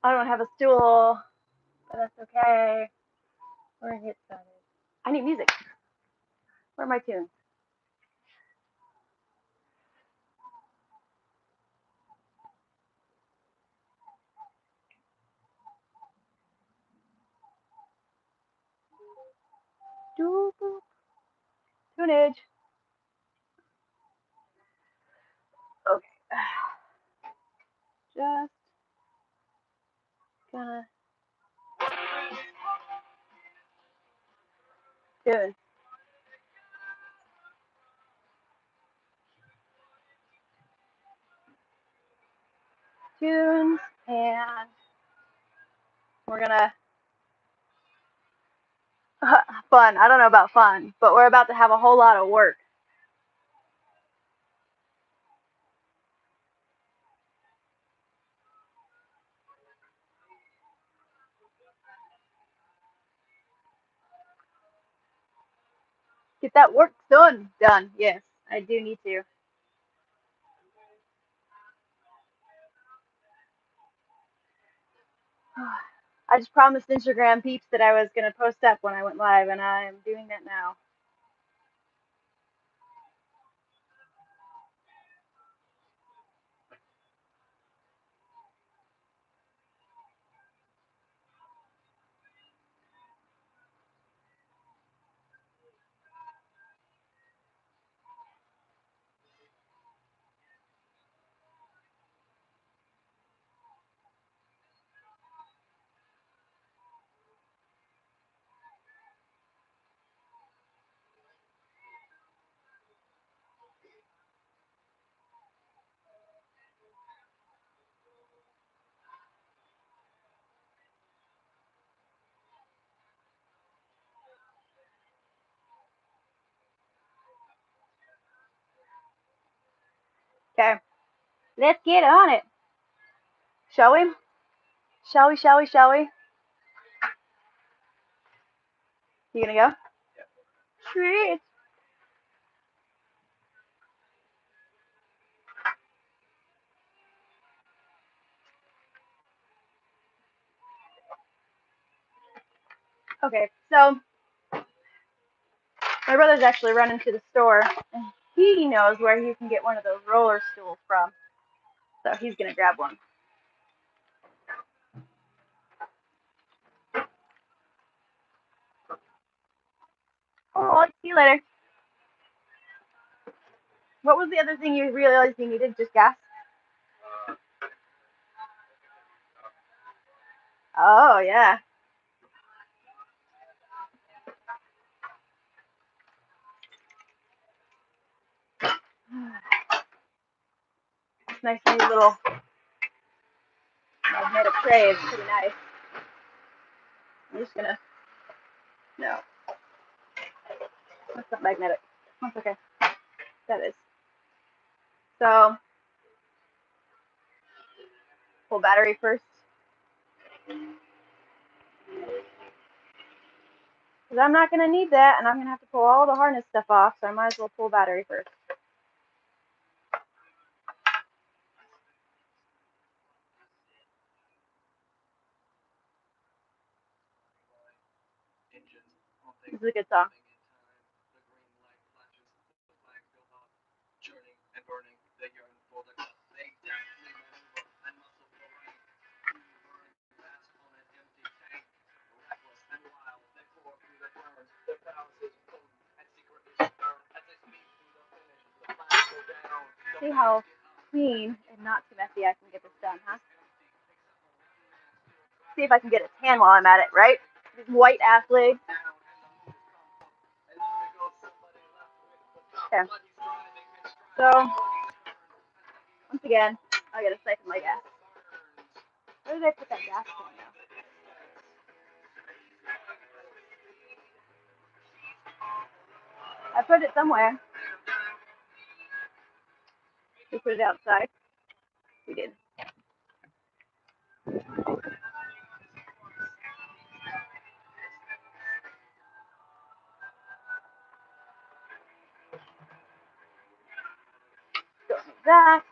I don't have a stool, but that's okay. We're gonna get started. I need music. Where are my tunes? Doop, boop. Tunage. Okay. Just gonna tune. Tunes, and we're gonna fun. I don't know about fun, but we're about to have a whole lot of work. Get that work done. Done. Yes, I do need to. I just promised Instagram peeps that I was gonna post up when I went live, and I am doing that now. Okay, let's get on it. Shall we? Shall we? Shall we? Shall we? You gonna go? Sweet. Okay, so my brother's actually running to the store, and he knows where you can get one of those roller stools from. So he's gonna grab one. Oh, I'll see you later. What was the other thing you realized you needed? Just gas? Oh, yeah. It's nice new little magnetic tray. It's pretty nice. I'm just gonna, no, that's not magnetic. That's okay. That is. So, pull battery first. Because I'm not gonna need that, and I'm gonna have to pull all the harness stuff off, so I might as well pull battery first. This is a good song. See how clean and not too messy I can get this done, huh? See if I can get a tan while I'm at it, right? These white ass legs. Okay. So, once again, I gotta siphon my gas. Where did I put that gas can now? I put it somewhere. We put it outside. We did. Don't need that.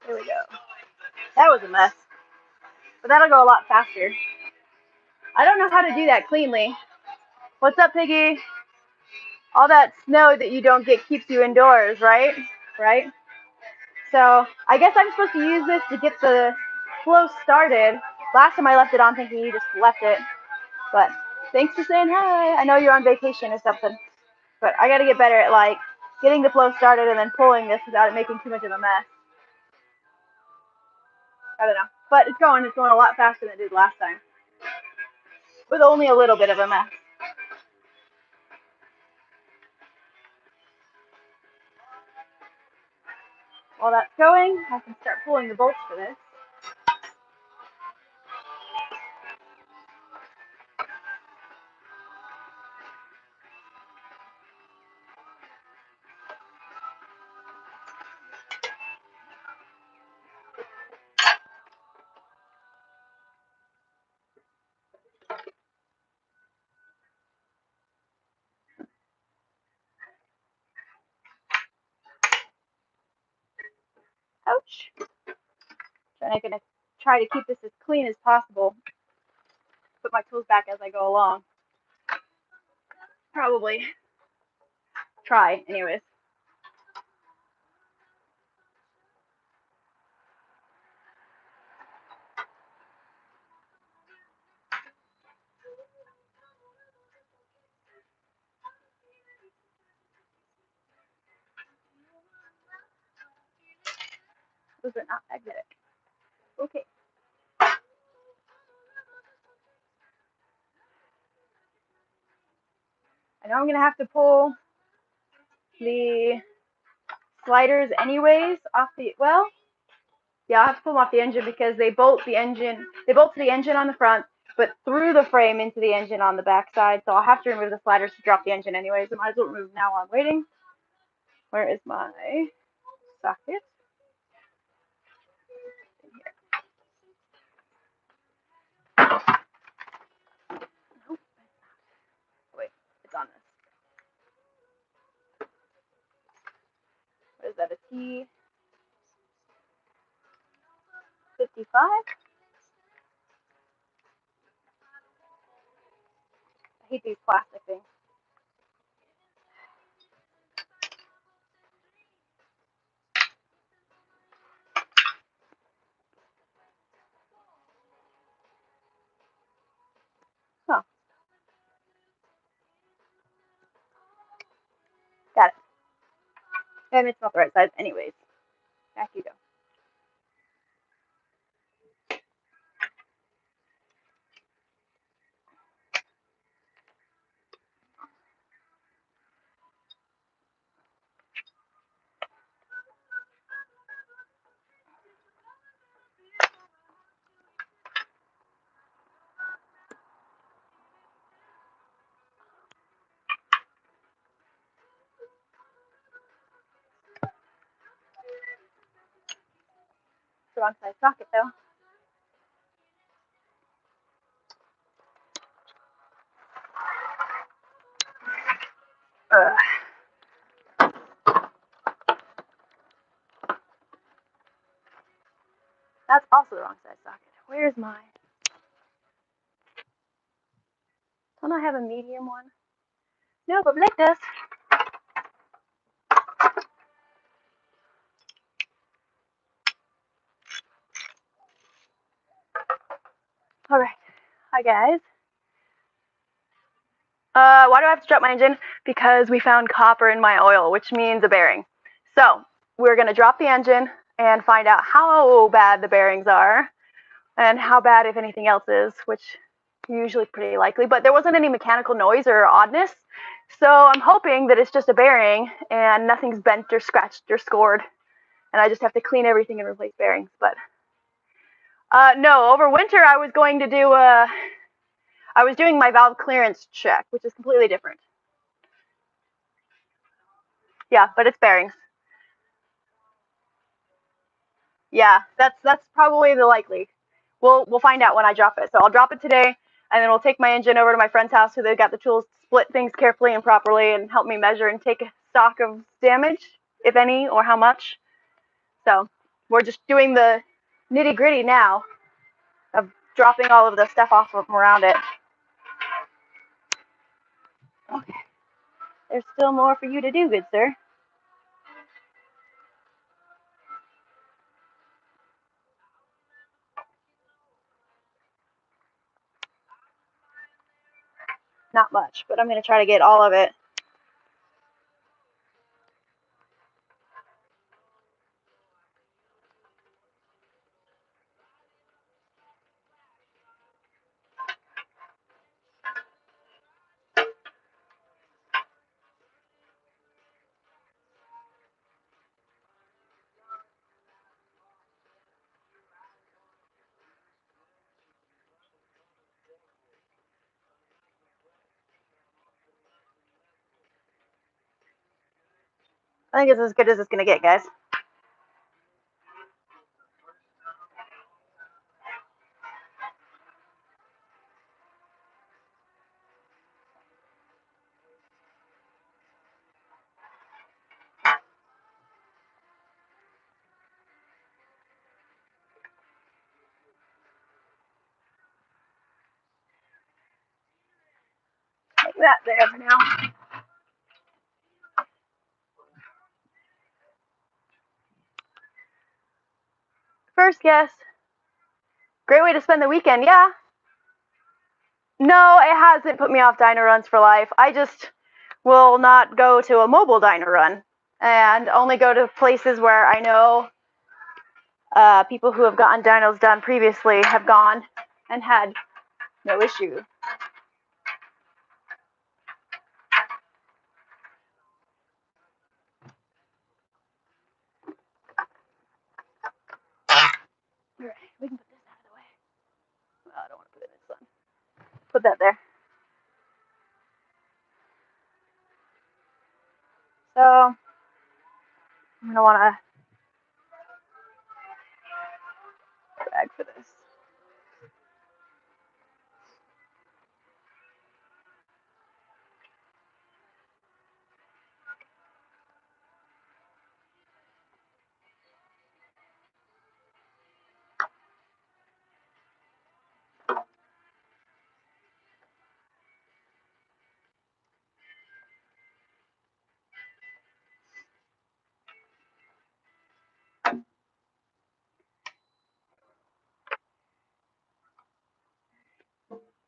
Here we go. That was a mess. But that'll go a lot faster. I don't know how to do that cleanly. What's up, Piggy? All that snow that you don't get keeps you indoors, right? Right? So I guess I'm supposed to use this to get the flow started. Last time I left it on thinking you just left it. But thanks for saying hi. I know you're on vacation or something. But I gotta get better at like getting the flow started and then pulling this without it making too much of a mess. I don't know. But it's going a lot faster than it did last time. With only a little bit of a mess. While that's going, I can start pulling the bolts for this. Ouch. I'm going to try to keep this as clean as possible. Put my tools back as I go along. Probably. Try, anyways. Those are not magnetic. Okay. I know I'm going to have to pull the sliders anyways off the, well, yeah, I'll have to pull them off the engine because they bolt to the engine on the front, but through the frame into the engine on the back side. So I'll have to remove the sliders to drop the engine anyways. I might as well remove now while I'm waiting. Where is my socket? Nope. Wait, it's on this. What is that, a T55? I hate these plastic things. Huh. Got it. And it's not the right size anyways. Back you go. It's the wrong size socket though. Ugh. That's also the wrong size socket. Where's mine? Don't I have a medium one? No, but like this. Alright. Hi guys. Why do I have to drop my engine? Because we found copper in my oil, which means a bearing. So we're going to drop the engine and find out how bad the bearings are and how bad, if anything else, is, which usually pretty likely. But there wasn't any mechanical noise or oddness, so I'm hoping that it's just a bearing and nothing's bent or scratched or scored, and I just have to clean everything and replace bearings. But no, over winter I was going to do I was doing my valve clearance check, which is completely different. Yeah, but it's bearings. Yeah, that's probably the likely. We'll find out when I drop it. So I'll drop it today, and then we'll take my engine over to my friend's house, so they've got the tools to split things carefully and properly, and help me measure and take a stock of damage, if any, or how much. So we're just doing the nitty gritty now of dropping all of the stuff off from around it. Okay. There's still more for you to do, good sir. Not much, but I'm going to try to get all of it. I think it's as good as it's going to get, guys. Like that there for now. First guess. Great way to spend the weekend, yeah. No, it hasn't put me off dyno runs for life. I just will not go to a mobile dyno run and only go to places where I know people who have gotten dynos done previously have gone and had no issue. Alright, we can put this out of the way. Oh, I don't want to put it in the sun. Put that there. So, I'm going to want a bag for this.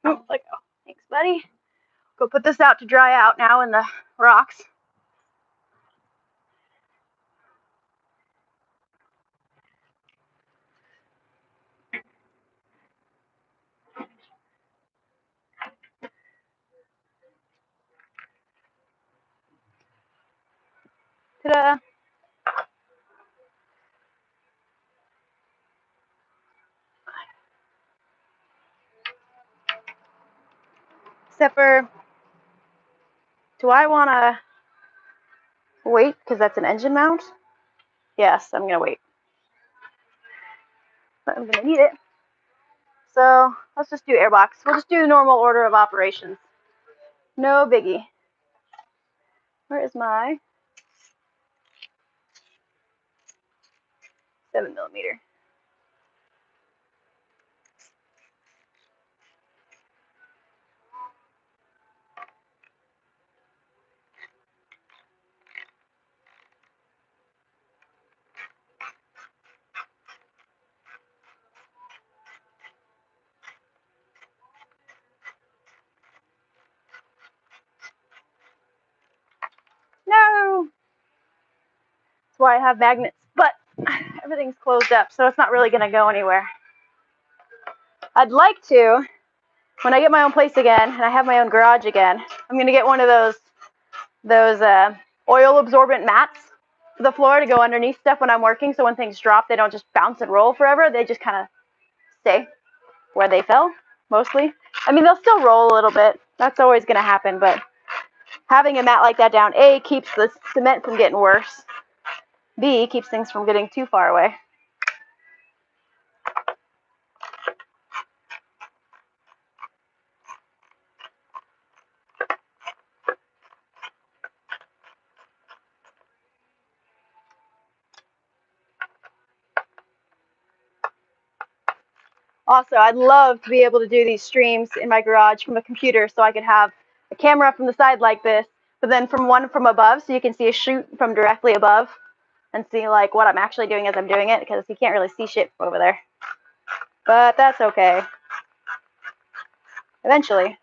Oh, let go. Thanks, buddy. Go put this out to dry out now in the rocks. Ta-da! Except for, do I want to wait because that's an engine mount? Yes, I'm going to wait. But I'm going to need it. So let's just do airbox. We'll just do the normal order of operations. No biggie. Where is my 7mm? No! That's why I have magnets. But everything's closed up, so it's not really going to go anywhere. I'd like to, when I get my own place again and I have my own garage again, I'm going to get one of those oil absorbent mats for the floor to go underneath stuff when I'm working, so when things drop, they don't just bounce and roll forever. They just kind of stay where they fell, mostly. I mean, they'll still roll a little bit. That's always going to happen, but having a mat like that down, A, keeps the cement from getting worse. B, keeps things from getting too far away. Also, I'd love to be able to do these streams in my garage from a computer, so I could have a camera from the side like this, but then one from above, so you can see a shoot from directly above and see like what I'm actually doing as I'm doing it, because you can't really see shit over there. But that's okay. Eventually.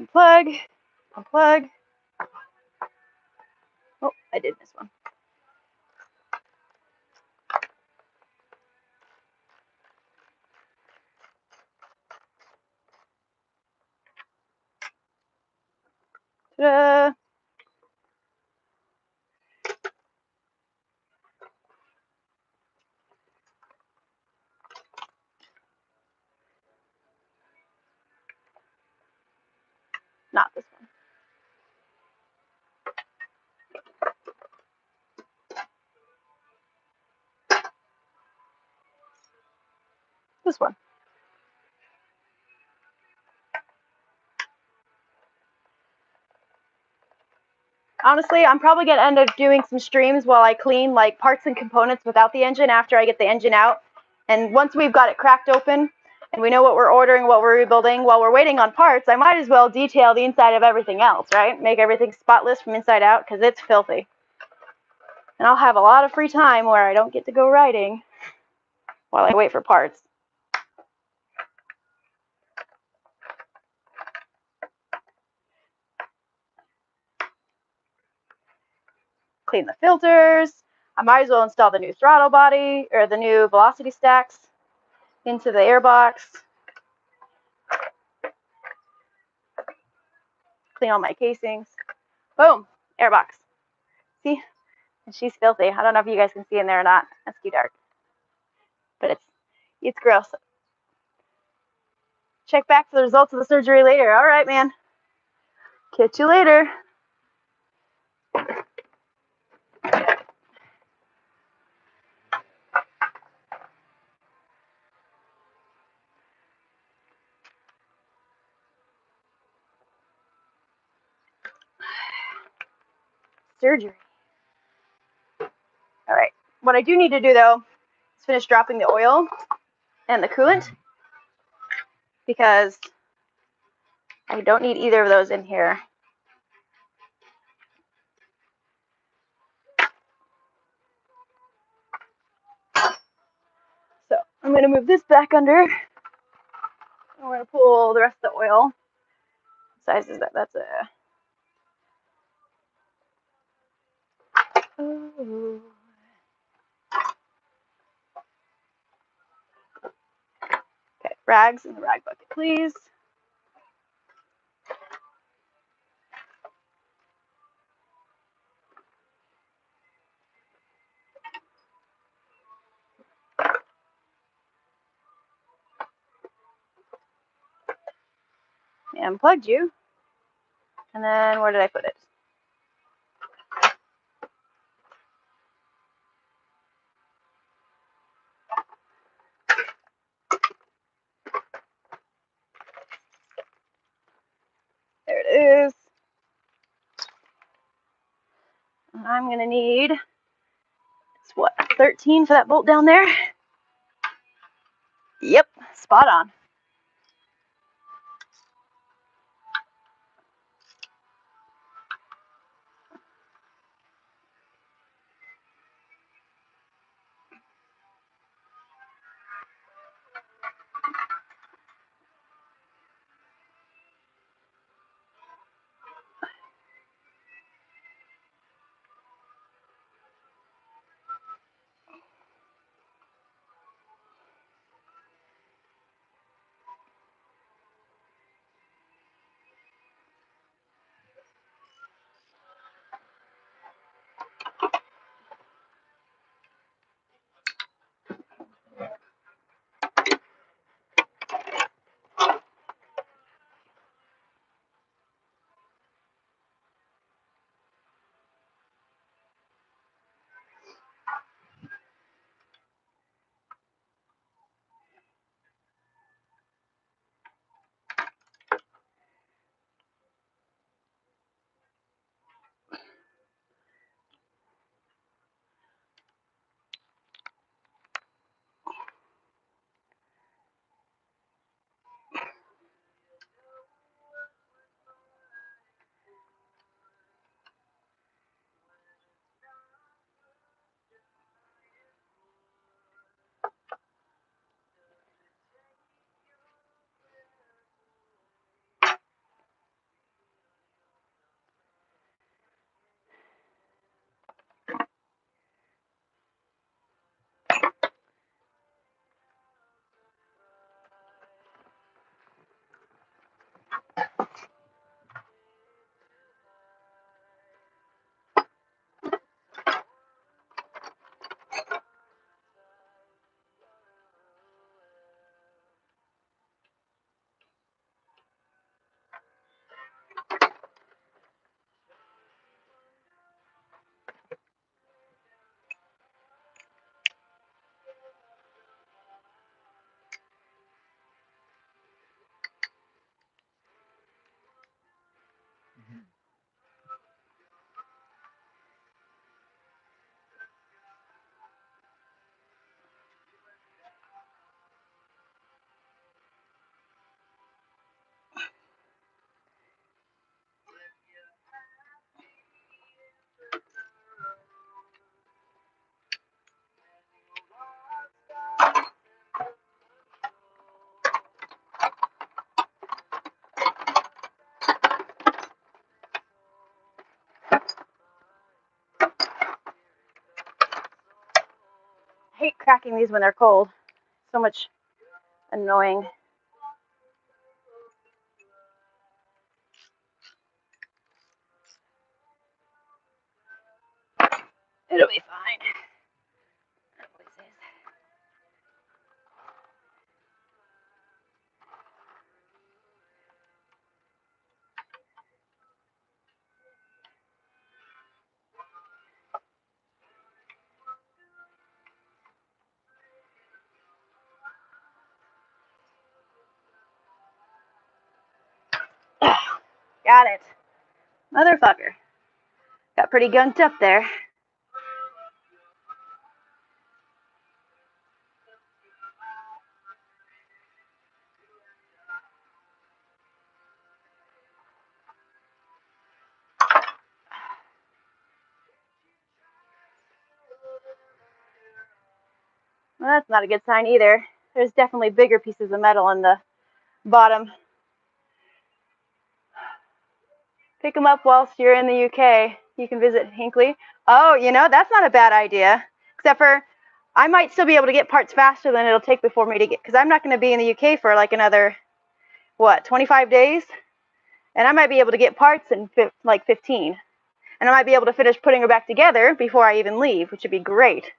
Unplug. Unplug. Oh, I did miss one. Ta-da! Not this one. This one. Honestly, I'm probably going to end up doing some streams while I clean like parts and components without the engine after I get the engine out. And once we've got it cracked open and we know what we're ordering, what we're rebuilding, while we're waiting on parts, I might as well detail the inside of everything else, right? Make everything spotless from inside out, because it's filthy. And I'll have a lot of free time where I don't get to go riding while I wait for parts. Clean the filters. I might as well install the new throttle body or the new velocity stacks into the airbox. Clean all my casings. Boom, airbox. See? And she's filthy. I don't know if you guys can see in there or not. That's too dark. But it's gross. Check back for the results of the surgery later. All right, man. Catch you later. Surgery. All right. What I do need to do, though, is finish dropping the oil and the coolant, because I don't need either of those in here. So I'm going to move this back under. I'm going to pull the rest of the oil. What size is that? That's a... Ooh. Okay, rags in the rag bucket, please. I unplugged you. And then where did I put it? There it is. And I'm going to need, it's what, 13 for that bolt down there? Yep, spot on. hate cracking these when they're cold. So much annoying. It'll be fine. Got it. Motherfucker. Got pretty gunked up there. Well, that's not a good sign either. There's definitely bigger pieces of metal on the bottom. Pick them up whilst you're in the UK. You can visit Hinkley. Oh, you know, that's not a bad idea. Except for, I might still be able to get parts faster than it'll take before me to get, because I'm not going to be in the UK for like another, what, 25 days? And I might be able to get parts in like 15. And I might be able to finish putting her back together before I even leave, which would be great.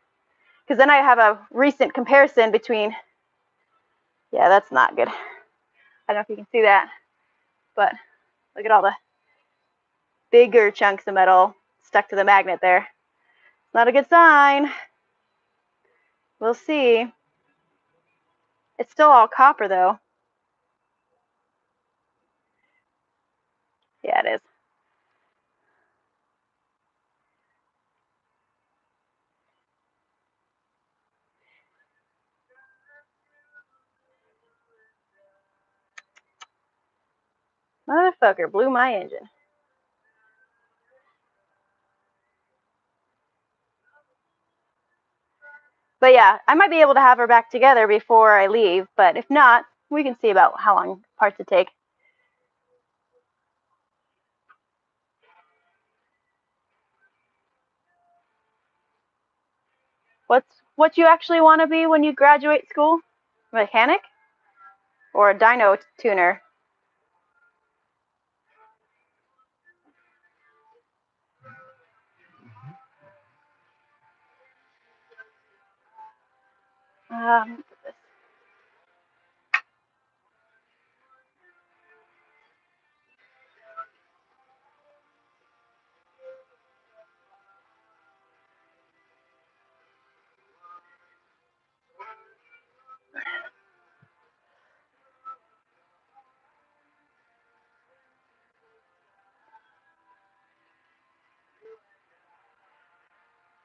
Because then I have a recent comparison between, yeah, that's not good. I don't know if you can see that, but look at all the bigger chunks of metal stuck to the magnet there. Not a good sign. We'll see. It's still all copper though. Yeah, it is. Motherfucker blew my engine. But yeah, I might be able to have her back together before I leave, but if not, we can see about how long parts it take. What you actually want to be when you graduate school? Mechanic? Or a dyno tuner? Um,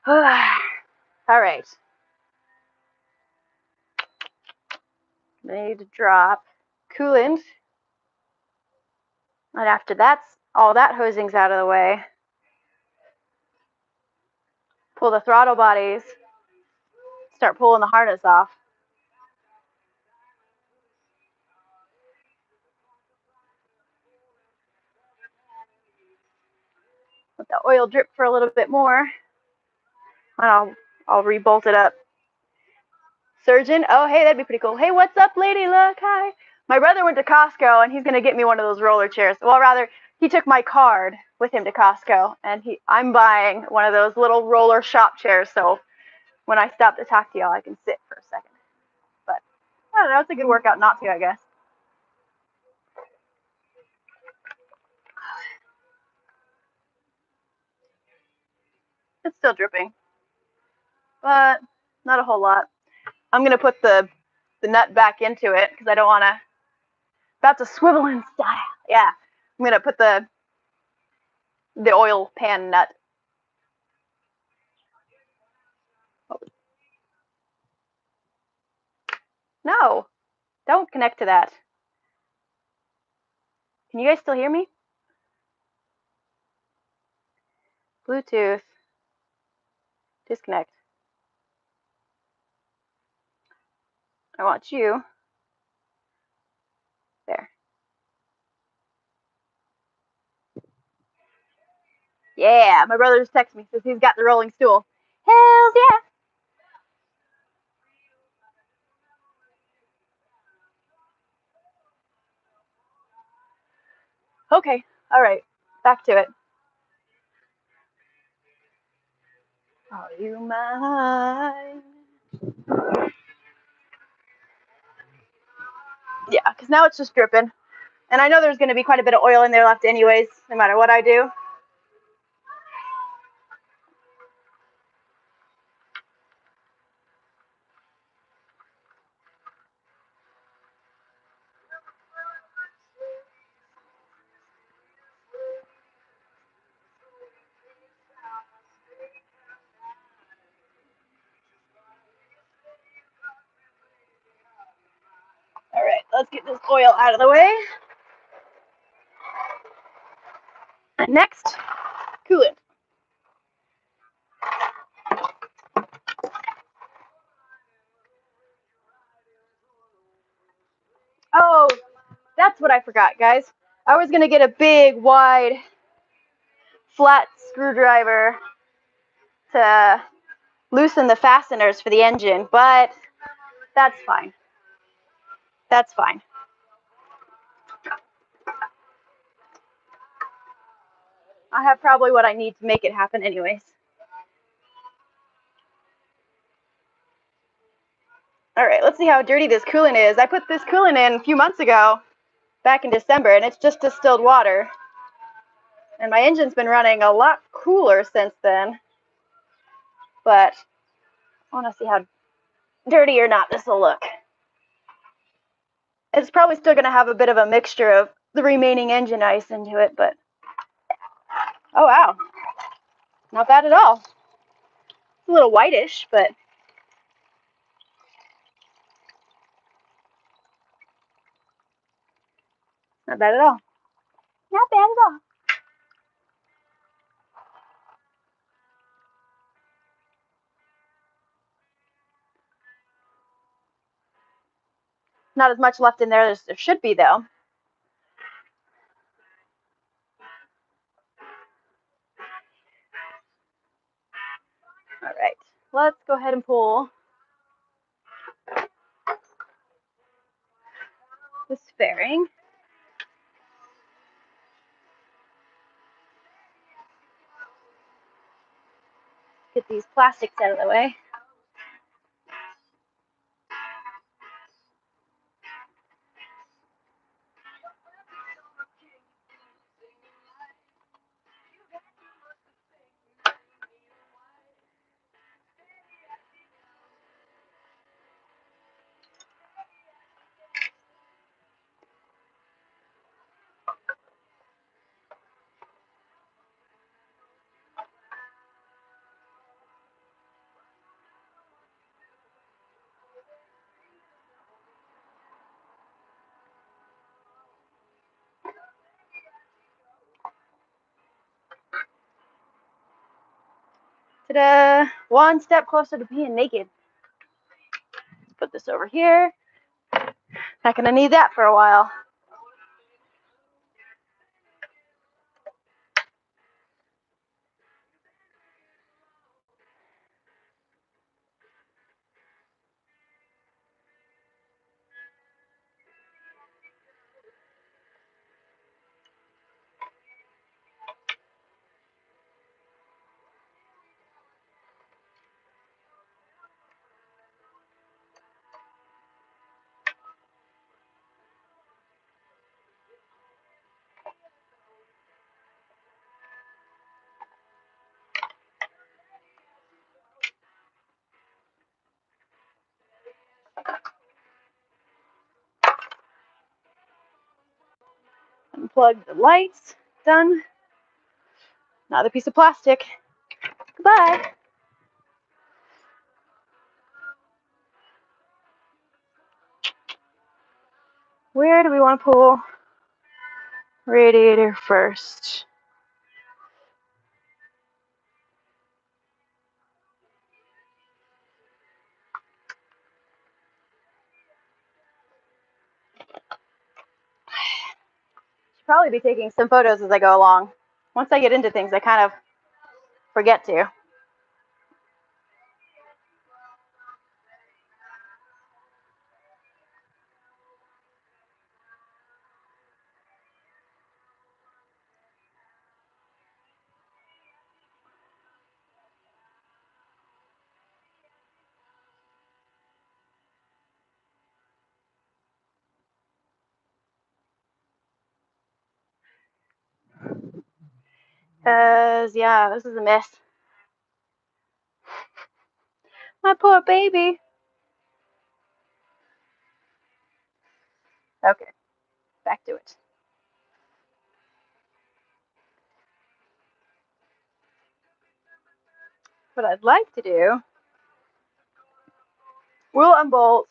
all right. I need to drop coolant. And after that's all that hosing's out of the way, pull the throttle bodies, start pulling the harness off. Let the oil drip for a little bit more. And I'll rebolt it up. Surgeon? Oh, hey, that'd be pretty cool. Hey, what's up, lady? Look, hi. My brother went to Costco, and he's going to get me one of those roller chairs. Well, rather, he took my card with him to Costco, and I'm buying one of those little roller shop chairs, so when I stop to talk to y'all, I can sit for a second. But, I don't know, it's a good workout not to, I guess. It's still dripping, but not a whole lot. I'm going to put the nut back into it, because I don't want to, about to swivel in style. Yeah, I'm going to put the oil pan nut. No, don't connect to that. Can you guys still hear me? Bluetooth. Disconnect. I want you. There. Yeah, my brother just texted me, says he's got the rolling stool. Hells yeah. Okay, all right, back to it. Are you mine? Yeah, because now it's just dripping. And I know there's going to be quite a bit of oil in there left anyways, no matter what I do. All right, let's get this oil out of the way. And next, coolant. Oh, that's what I forgot, guys. I was going to get a big, wide, flat screwdriver to loosen the fasteners for the engine, but that's fine. That's fine. I have probably what I need to make it happen anyways. All right, let's see how dirty this coolant is. I put this coolant in a few months ago, back in December, and it's just distilled water. And my engine's been running a lot cooler since then. But I want to see how dirty or not this will look. It's probably still going to have a bit of a mixture of the remaining engine ice into it, but oh wow, not bad at all. It's a little whitish, but not bad at all. Not bad at all. Not as much left in there as there should be, though. All right, let's go ahead and pull this fairing. Get these plastics out of the way. Ta-da! One step closer to being naked. Let's put this over here. Not gonna need that for a while. Unplug the lights. Done. Another piece of plastic. Goodbye. Where do we want to pull radiator first? Should probably be taking some photos as I go along. Once I get into things, I kind of forget to. Cause yeah, this is a mess. My poor baby. Okay, back to it. What I'd like to do, we'll unbolt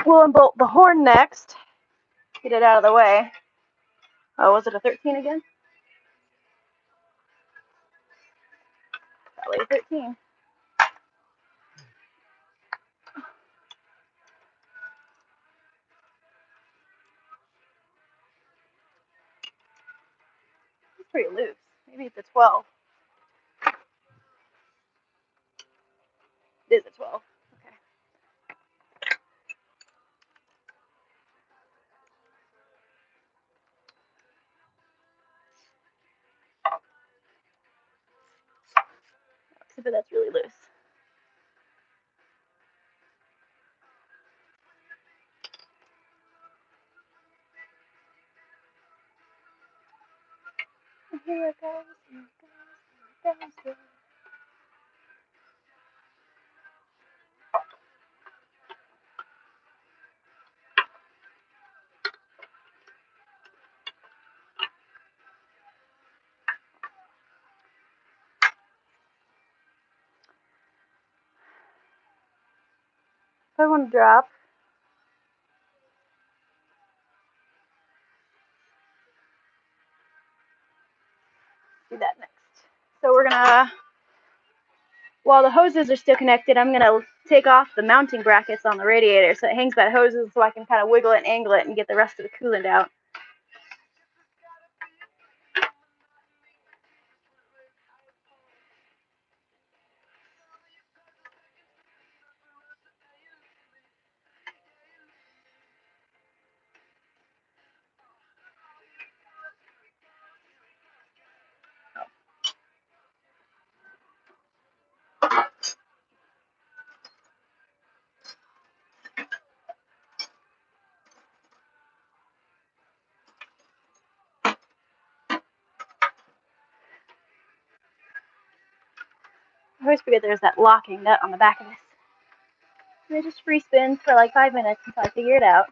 the horn next. Get it out of the way. Oh, was it a 13 again? Probably a 13. It's pretty loose. Maybe it's a 12. It is a 12. Okay. But that's really loose. Here it goes. Here it goes. Here it goes. If I want to drop, do that next. So we're gonna, while the hoses are still connected, I'm gonna take off the mounting brackets on the radiator so it hangs by hoses so I can kind of wiggle it and angle it and get the rest of the coolant out. I always forget there's that locking nut on the back of this. And it just free spins for like 5 minutes until I figure it out.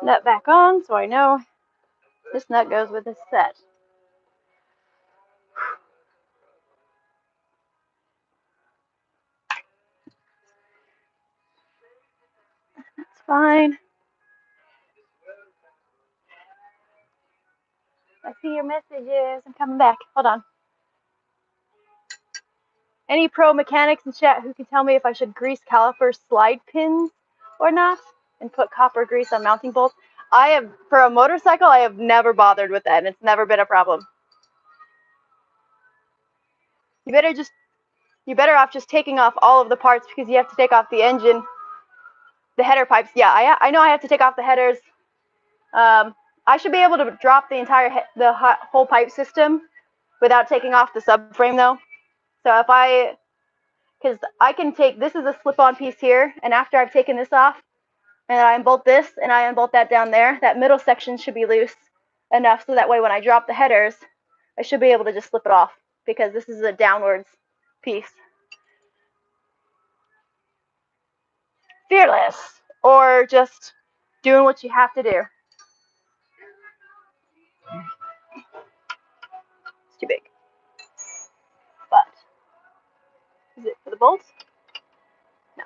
Nut back on so I know this nut goes with this set. That's fine. I see your messages. I'm coming back. Hold on. Any pro mechanics in chat who can tell me if I should grease caliper slide pins or not and put copper grease on mounting bolts? For a motorcycle, I have never bothered with that and it's never been a problem. You're better off just taking off all of the parts because you have to take off the engine, the header pipes. Yeah, I know I have to take off the headers. I should be able to drop the entire whole pipe system without taking off the subframe though. So because I can take, this is a slip-on piece here, and after I've taken this off, and I unbolt this, and I unbolt that down there, that middle section should be loose enough so that way when I drop the headers, I should be able to just slip it off because this is a downwards piece. Fearless, or just doing what you have to do. It's too big. But, is it for the bolts? No.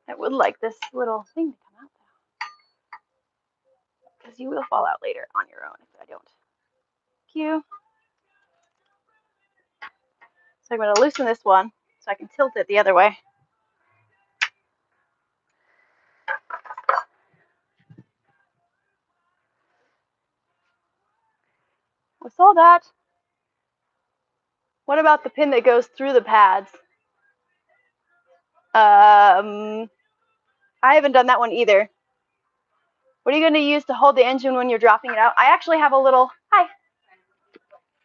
I would like this little thing to come out though, because you will fall out later on your own if I don't. Thank you. So I'm going to loosen this one so I can tilt it the other way. With all that, what about the pin that goes through the pads? I haven't done that one either. What are you going to use to hold the engine when you're dropping it out? I actually have a little, hi.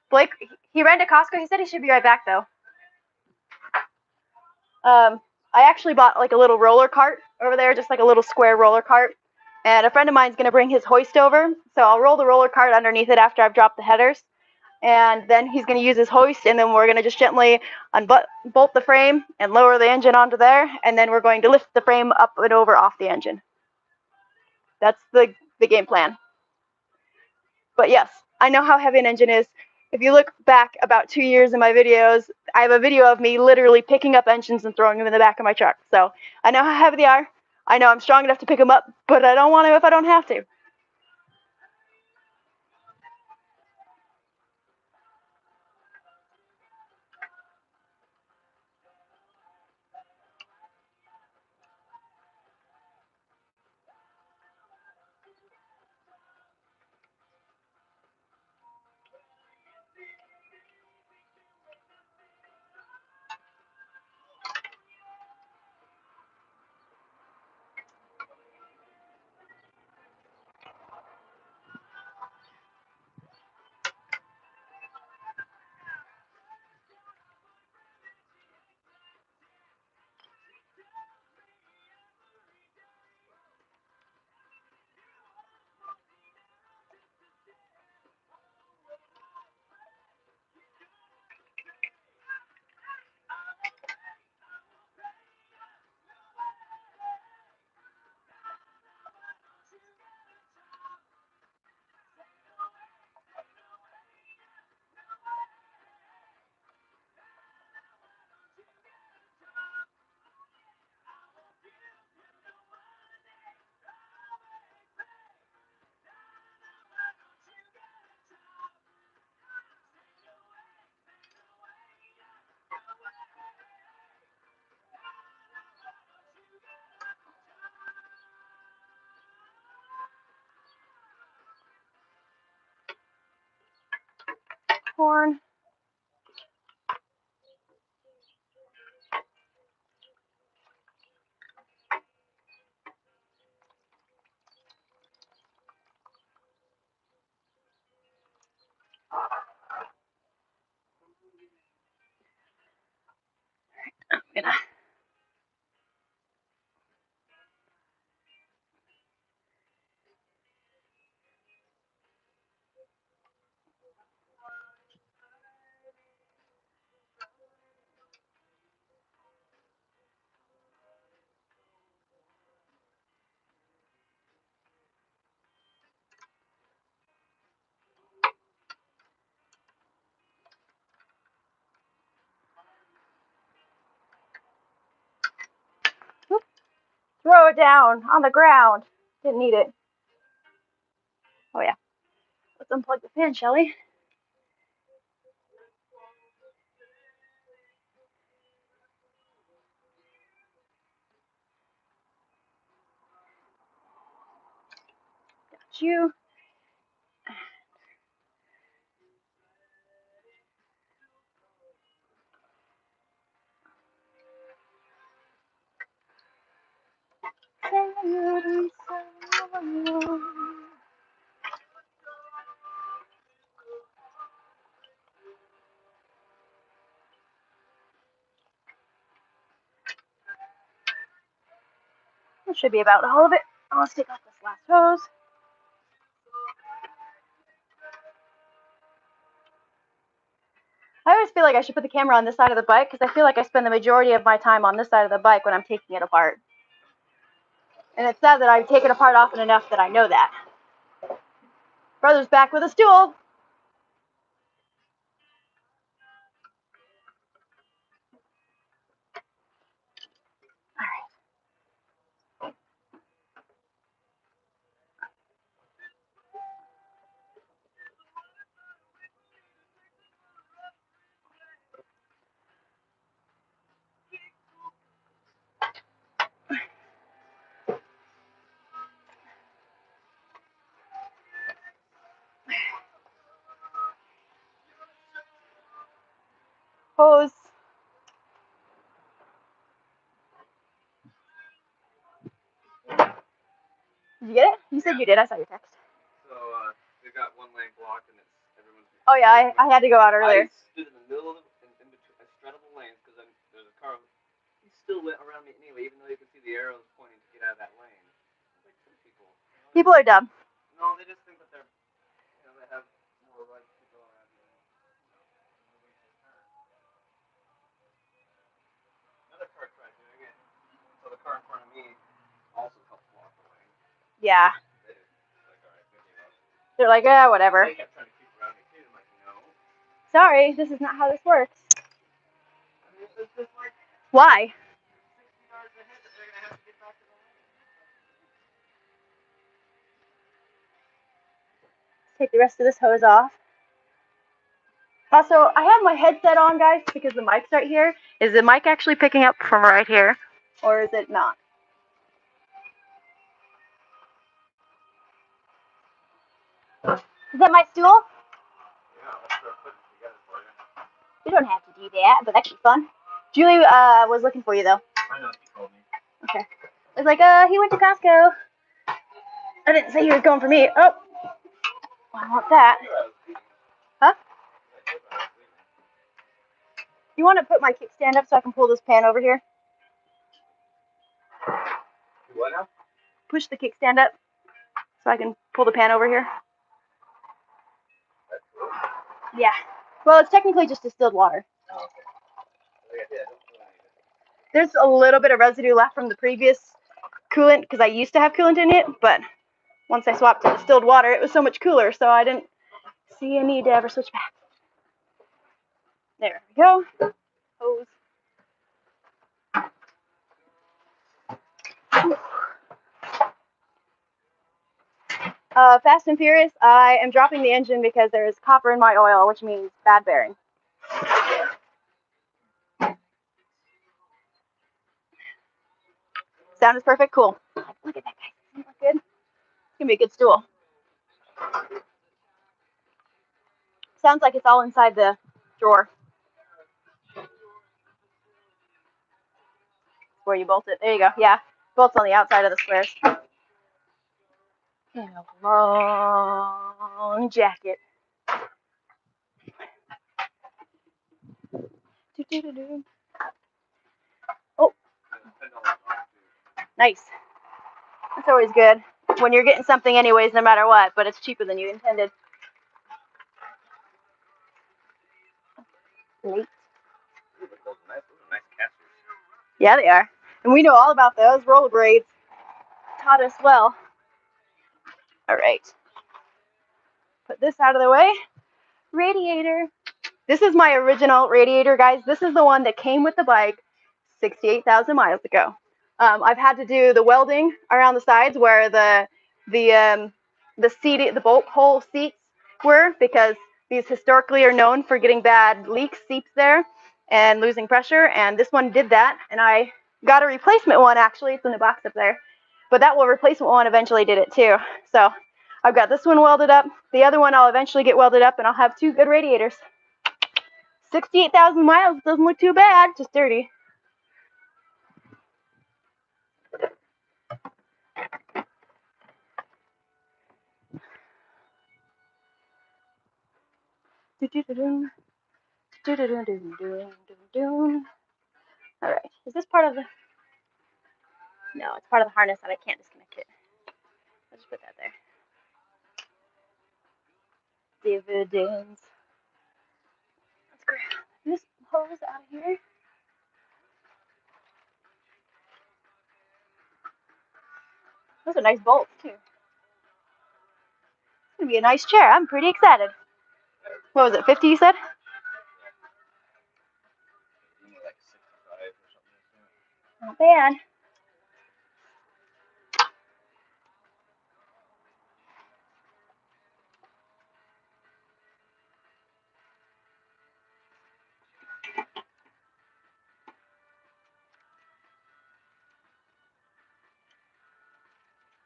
Blake, he ran to Costco. He said he should be right back though. I actually bought like a little roller cart over there, just like a little square roller cart. And a friend of mine's going to bring his hoist over. So I'll roll the roller cart underneath it after I've dropped the headers. And then he's going to use his hoist, and then we're going to just gently bolt the frame and lower the engine onto there. And then we're going to lift the frame up and over off the engine. That's the game plan. But yes, I know how heavy an engine is. If you look back about 2 years in my videos, I have a video of me literally picking up engines and throwing them in the back of my truck. So I know how heavy they are. I know I'm strong enough to pick them up, but I don't want to if I don't have to. Horn. I'm gonna throw it down on the ground. Didn't need it. Oh yeah. Let's unplug the fan, shall we? Got you. That should be about all of it. Let's take off this last hose. I always feel like I should put the camera on this side of the bike because I feel like I spend the majority of my time on this side of the bike when I'm taking it apart. And it's sad that I've taken apart often enough that I know that. Brother's back with a stool. All right. hose. Did you get it? You said you did. I saw your text. So they've got one lane blocked and everyone's. Oh yeah, I had to go out earlier. I stood in the middle of in between. I straddled the lanes because there's a car. He still went around me anyway, even though you could see the arrows pointing to get out of that lane. Like some people. People are dumb. No, they just think that they're, they have more rights to go around you. Another car tried doing it, so the car in front of me also helped block the lane. Yeah. They're like, whatever. They kept trying to keep around me too. I'm like, no. Sorry, this is not how this works. I mean, it's just like Why? 60 yards ahead that they're gonna have to get back to the lane. Take the rest of this hose off. Also, I have my headset on, guys, because the mic's right here. Is the mic actually picking up from right here? Or is it not? Is that my stool? Yeah, let's start putting it together for you. You don't have to do that, but that'd be fun. Julie was looking for you, though. I know, she told me. Okay. I was like, he went to Costco. I didn't say he was going for me. Oh. I want that. Huh? You want to put my kickstand up so I can pull this pan over here? What now? Push the kickstand up so I can pull the pan over here. Yeah. Well, it's technically just distilled water. Oh, okay. There's a little bit of residue left from the previous coolant because I used to have coolant in it, but once I swapped to distilled water, it was so much cooler, so I didn't see a need to ever switch back. There we go. Hose. Fast and Furious, I am dropping the engine because there is copper in my oil, which means bad bearing. Sound is perfect? Cool. Look at that, guys. Doesn't that look good? It's going to be a good stool. Sounds like it's all inside the drawer. Where you bolt it. There you go. Yeah. Bolts on the outside of the squares. And a long jacket. Oh. Nice. That's always good. When you're getting something anyways, no matter what, but it's cheaper than you intended. Late. Yeah, they are. And we know all about those. Rollerblades taught us well. All right. Put this out of the way. Radiator. This is my original Radiator, guys. This is the one that came with the bike 68,000 miles ago. I've had to do the welding around the sides where the bolt hole seats were, because these historically are known for getting bad leaks, seeps there, and losing pressure. And this one did that, and I got a replacement one. Actually, it's in the box up there. But that replacement one eventually did it too. So I've got this one welded up. The other one I'll eventually get welded up, and I'll have two good radiators. 68,000 miles doesn't look too bad, just dirty. All right, is this part of the? No, it's part of the harness and I can't disconnect it. I'll just put that there. Dividends. Let's grab this hose out of here. Those are nice bolts too. It's gonna be a nice chair. I'm pretty excited. What was it, 50 you said? Not bad.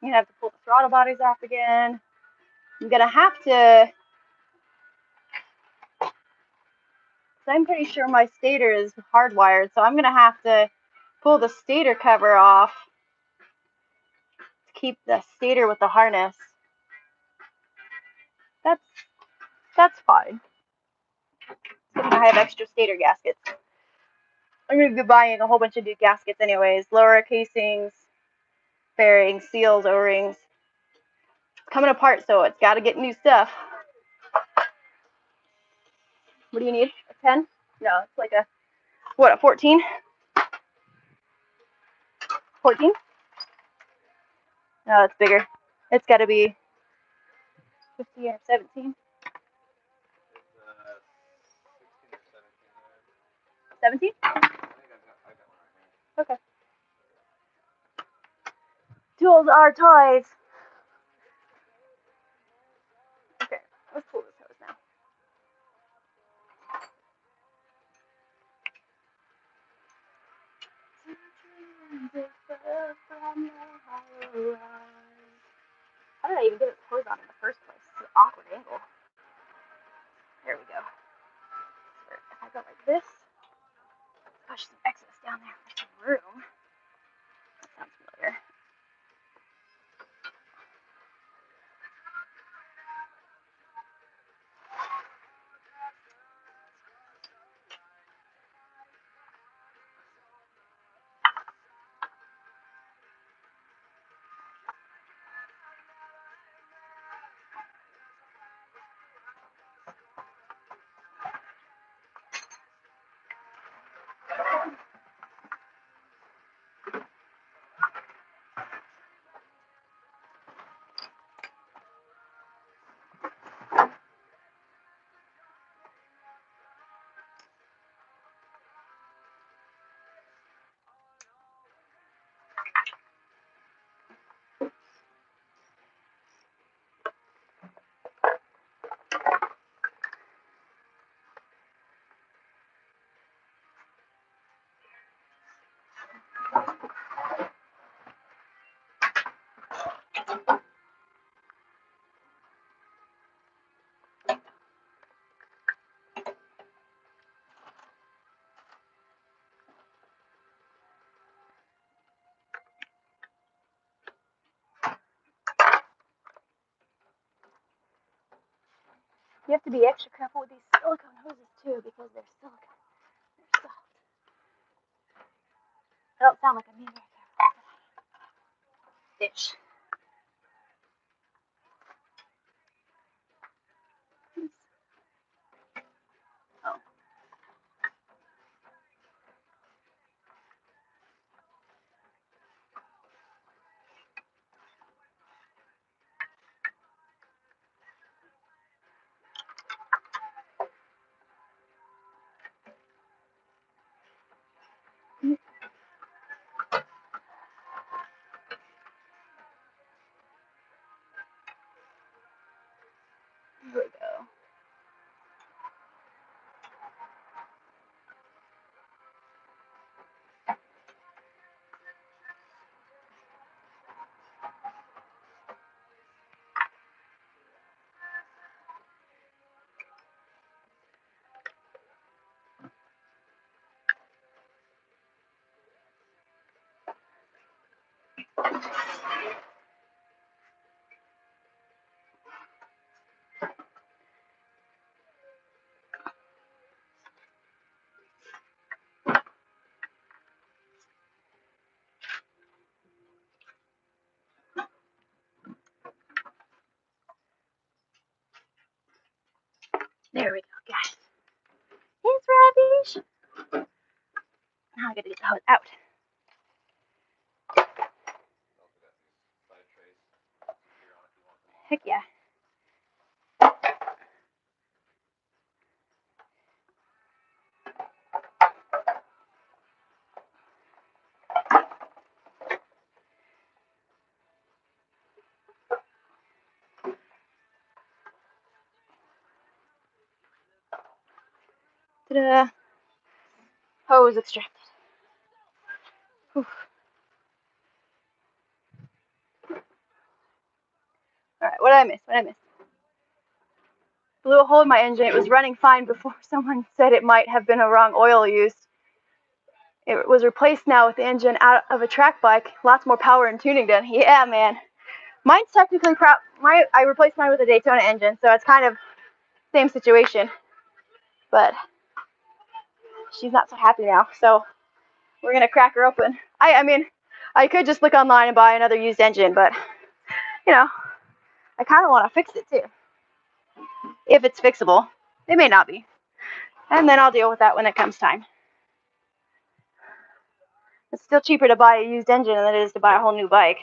I'm gonna have to pull the throttle bodies off again. I'm gonna have to So I'm pretty sure my stator is hardwired, so I'm going to have to pull the stator cover off to keep the stator with the harness. That's fine. I have extra stator gaskets. I'm going to be buying a whole bunch of new gaskets anyways. Lower casings, bearings, seals, O-rings. It's coming apart, so it's got to get new stuff. What do you need? A 10? No, it's like a, what, a 14? 14? No, it's bigger. It's got to be 15 or 17. 17? Okay. Tools are toys. Okay, let's pull this hose now. How did I even get this hose on in the first place? It's an awkward angle. There we go. If I go like this, push some excess down there for some room. That sounds familiar. You have to be extra careful with these silicone hoses too because they're silicone. They're soft. I don't sound like I'm being very careful. Fish. Oh. Here we go. There we go, guys. It's rubbish. Now I gotta get the hose out. Heck yeah. Ta-da. Hose extracted. Whew. Alright, what did I miss? What did I miss? blew a hole in my engine. It was running fine before someone said it might have been a wrong oil used. It was replaced now with the engine out of a track bike. Lots more power and tuning done. Yeah, man. Mine's technically I replaced mine with a Daytona engine, so it's kind of same situation. But she's not so happy now, so we're gonna crack her open. I mean, I could just look online and buy another used engine, but you know, I kind of want to fix it too. If it's fixable. It may not be. And then I'll deal with that when it comes time. It's still cheaper to buy a used engine than it is to buy a whole new bike.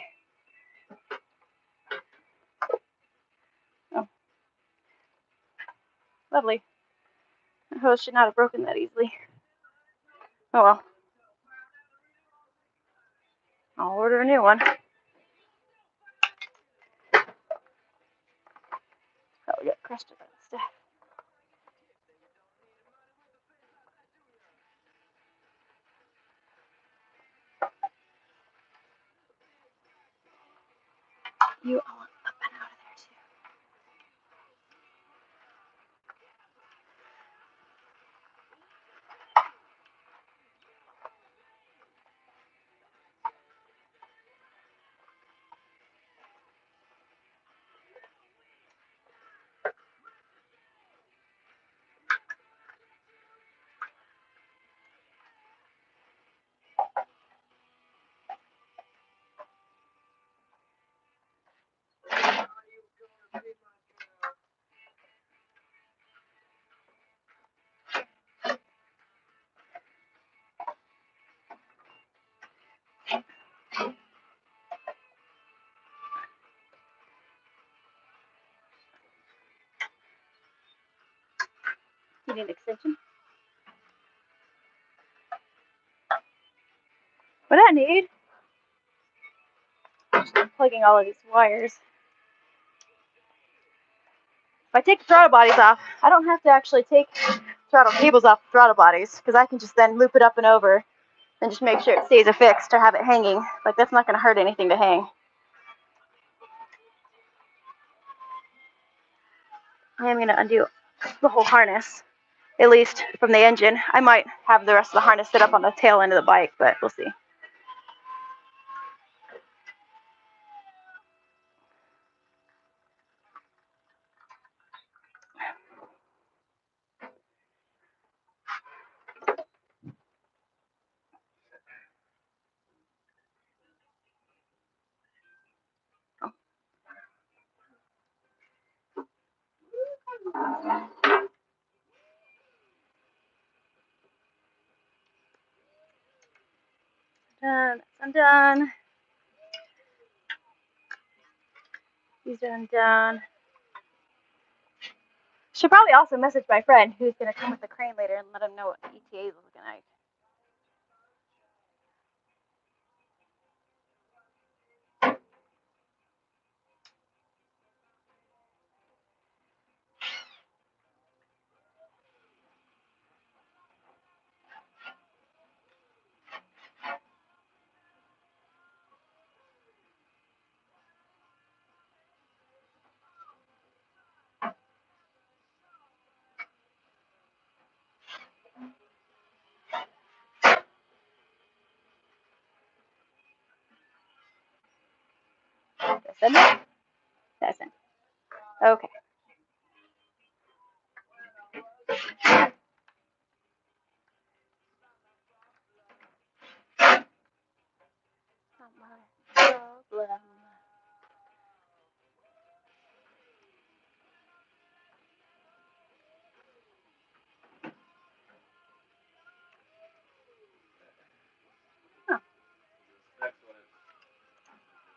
Oh, lovely. The hose should not have broken that easily. Oh well. I'll order a new one. Probably get crushed with that stuff. I want up and out of there too. You need an extension? What I need? I'm plugging all of these wires. If I take the throttle bodies off, I don't have to actually take throttle cables off the throttle bodies, because I can just then loop it up and over and just make sure it stays affixed or have it hanging. Like, that's not going to hurt anything to hang. I am going to undo the whole harness, at least from the engine. I might have the rest of the harness set up on the tail end of the bike, but we'll see. Done. I'm done. These are undone. Should probably also message my friend who's going to come with the crane later and let him know what ETA is looking like. Send it? That's it. Okay. Not my problem. Huh. Next one is the last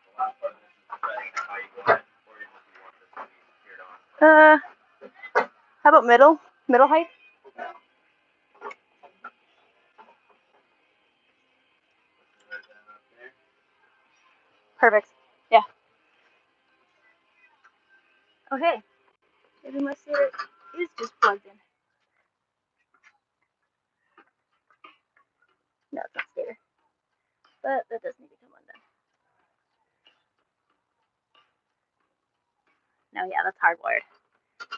part of this is deciding how you go ahead or if you want this to be geared on. How about middle? Middle height? Perfect. Yeah. Okay. Maybe my Stator is just plugged in. No, it's not Stator. But that does need to come undone. No, yeah, that's hardwired.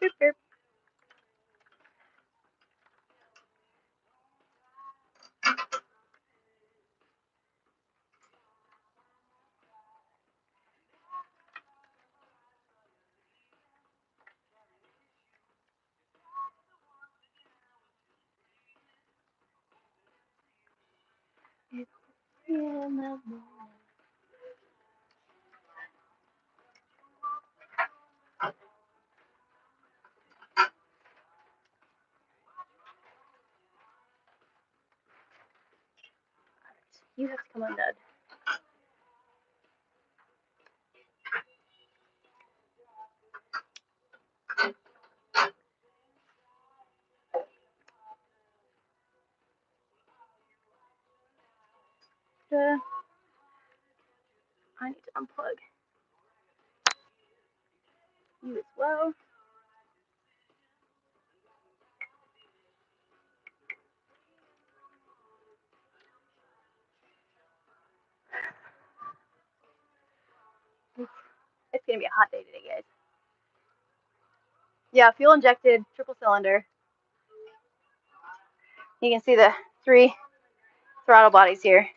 Boop, boop. You have to come undone. I need to unplug you as well. It's gonna be a hot day today, guys. Yeah, fuel injected, triple cylinder. You can see the 3 throttle bodies here.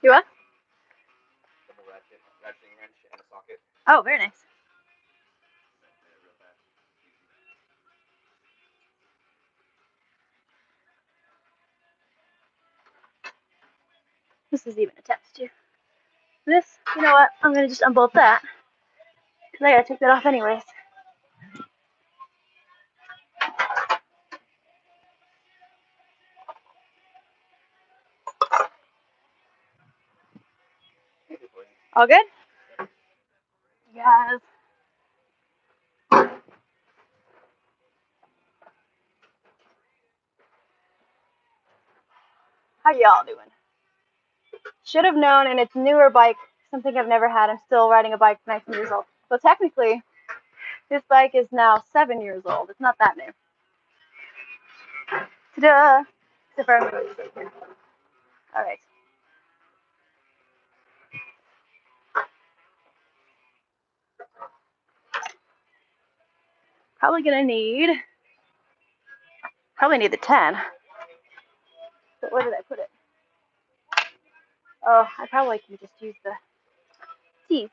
You what? Double ratcheting wrench and a socket. Oh, very nice. This is even attached to this. You know what? I'm gonna just unbolt that because I gotta take that off anyways. All good? Yes. How y'all doing? Should have known, and it's newer bike, something I've never had. I'm still riding a bike 19 years old. So technically, this bike is now 7 years old. It's not that new. Ta-da! Except for I'm gonna use it here. All right. Probably need the 10. But where did I put it? Oh, I probably can just use the teeth.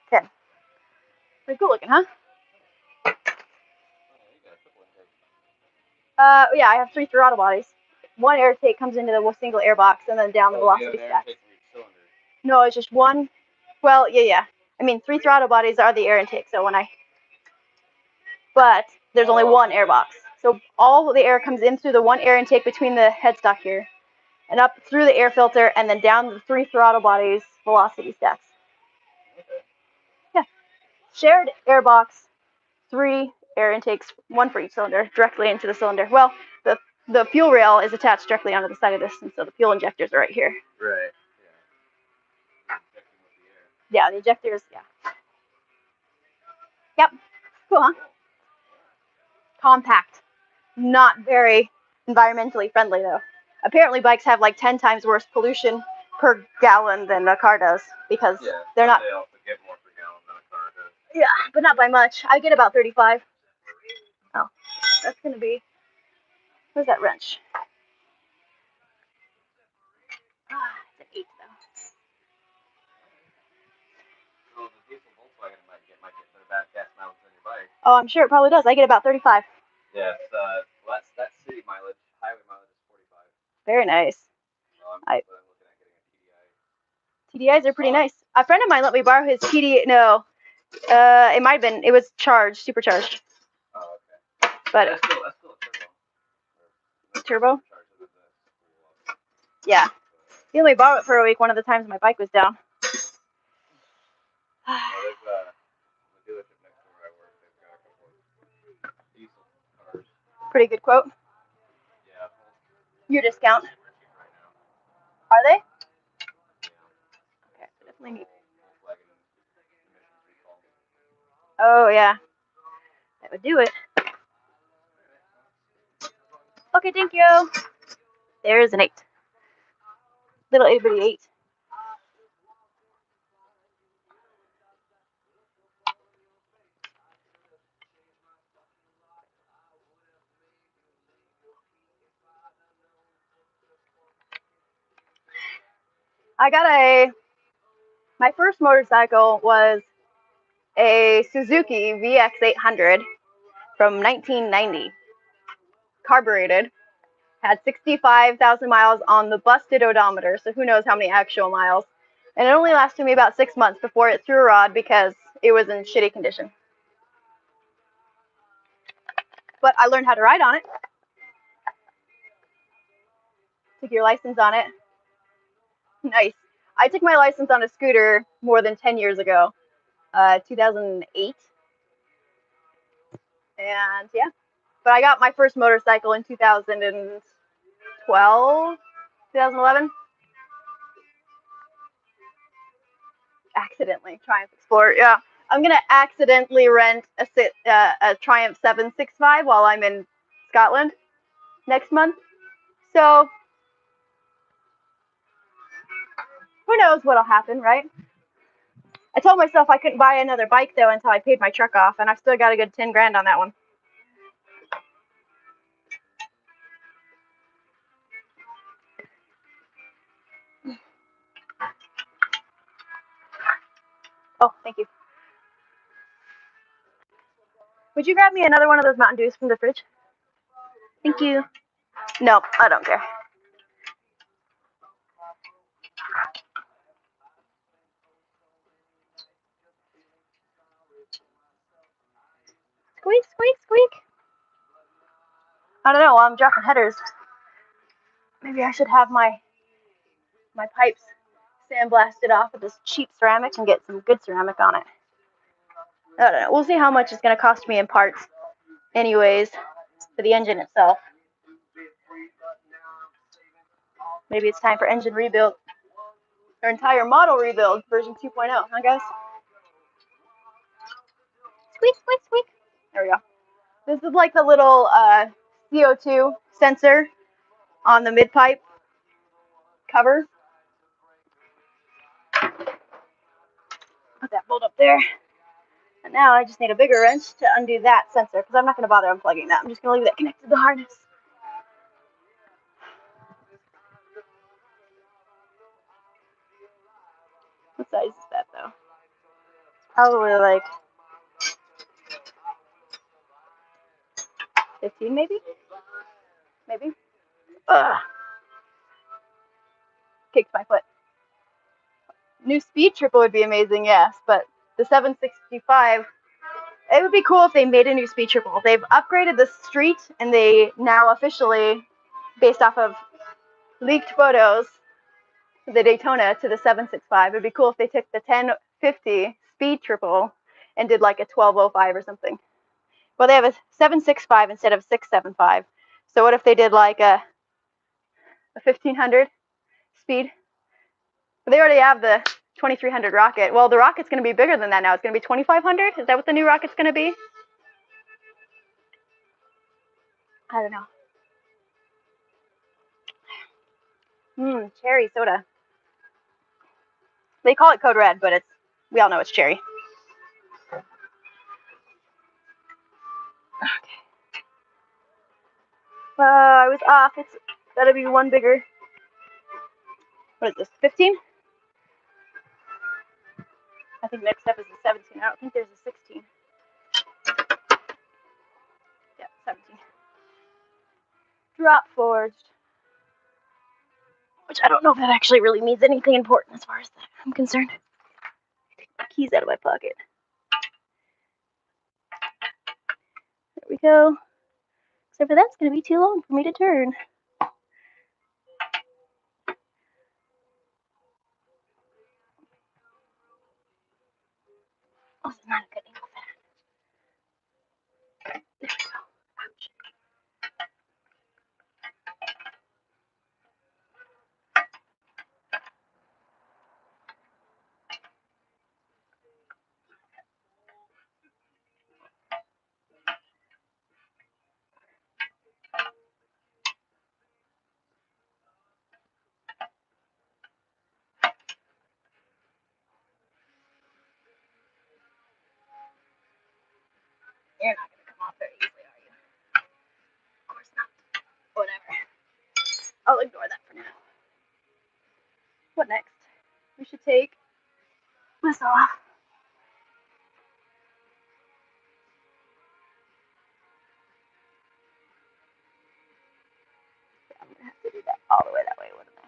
10. Pretty cool looking, huh? Yeah, I have 3 throttle bodies. 1 air tank comes into the single air box, and then down the velocity stack. No, it's just 1. Well, yeah. I mean, 3 throttle bodies are the air intake. So but there's only 1 air box. So all the air comes in through the 1 air intake between the headstock here, and up through the air filter, and then down the 3 throttle bodies velocity stacks. Yeah, shared air box, 3 air intakes, 1 for each cylinder, directly into the cylinder. Well, the fuel rail is attached directly onto the side of this, and so the fuel injectors are right here. Right. Yeah, the injectors, yeah. Yep. Cool, huh? Compact. Not very environmentally friendly, though. Apparently, bikes have like 10 times worse pollution per gallon than a car does because they're not. They also get more per gallon than a car does. Yeah, but not by much. I get about 35. Oh, that's gonna be. Where's that wrench? It's an 8 though. Well, the diesel Volkswagen might get better bad gas mileage than your bike. Oh, I'm sure it probably does. I get about 35. Yes, well, that's city mileage. Highway mileage is 45. Very nice. Well, I'm looking at getting a TDI. TDIs are pretty nice. A friend of mine let me borrow his TDI. No, it might have been. It was charged, supercharged. Oh, okay. But that's still a turbo. Yeah. He let me borrow it for a week. One of the times my bike was down. Well, there's a dealership next door where I work. They've got a couple of diesel cars. Pretty good quote. Yeah. Your discount. Super cheap right now. Are they? Yeah. Okay, definitely need. Volkswagen emissions recall. Oh yeah, that would do it. Okay, thank you. There's an 8. Little itty bitty 8. My first motorcycle was a Suzuki VX800 from 1990. Carbureted. Had 65,000 miles on the busted odometer, so who knows how many actual miles. And it only lasted me about 6 months before it threw a rod because it was in shitty condition. But I learned how to ride on it. Took your license on it. Nice. I took my license on a scooter more than 10 years ago, 2008. And yeah, but I got my first motorcycle in 2012, 2011. Accidentally, Triumph Explorer. Yeah, I'm gonna accidentally rent a Triumph 765 while I'm in Scotland next month. So who knows what'll happen, right? I told myself I couldn't buy another bike though until I paid my truck off, and I've still got a good 10 grand on that one. Oh, thank you. Would you grab me another one of those Mountain Dews from the fridge? Thank you. No, I don't care. Squeak, squeak, squeak. I don't know, while I'm dropping headers, maybe I should have my pipes sandblasted off with this cheap ceramic and get some good ceramic on it. I don't know. We'll see how much it's going to cost me in parts anyways for the engine itself. Maybe it's time for engine rebuild. Or entire model rebuild, version 2.0, huh guys? Squeak, squeak, squeak. There we go. This is like the little CO2 sensor on the mid-pipe cover. Put that bolt up there. And now I just need a bigger wrench to undo that sensor because I'm not going to bother unplugging that. I'm just going to leave that connected to the harness. What size is that though? Probably like 15 maybe? Maybe? Ugh. Kicked my foot. New speed triple would be amazing, yes, but the 765, it would be cool if they made a new speed triple. They've upgraded the street and they now officially, based off of leaked photos, the Daytona to the 765. It'd be cool if they took the 1050 speed triple and did like a 1205 or something. Well, they have a 765 instead of 675. So what if they did like a 1500 speed? But they already have the 2300 rocket. Well, the rocket's going to be bigger than that now. It's going to be 2500. Is that what the new rocket's going to be? I don't know. Cherry soda. They call it Code Red, but we all know it's cherry. Okay. I was off. It's gotta be one bigger. What is this? 15? I think next step is a 17. I don't think there's a 16. Yeah, 17. Drop forged. Which I don't know if that actually really means anything important as far as I'm concerned. Take my keys out of my pocket. There we go. Except for that's going to be too long for me to turn. Oh, it's not a good angle for that. There we go. Ouch. You're not going to come off very easily, are you? Of course not. Whatever. I'll ignore that for now. What next? We should take this off. Yeah, I'm going to have to do that all the way that way, wouldn't I?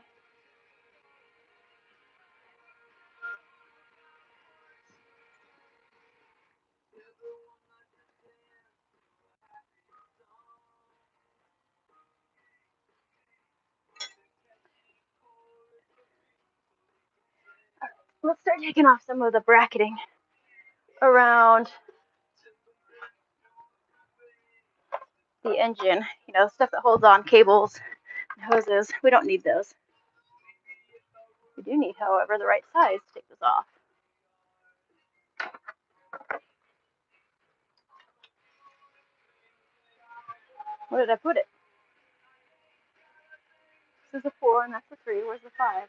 Let's start taking off some of the bracketing around the engine. You know, stuff that holds on cables and hoses. We don't need those. We do need, however, the right size to take this off. Where did I put it? This is a 4 and that's a 3. Where's the 5?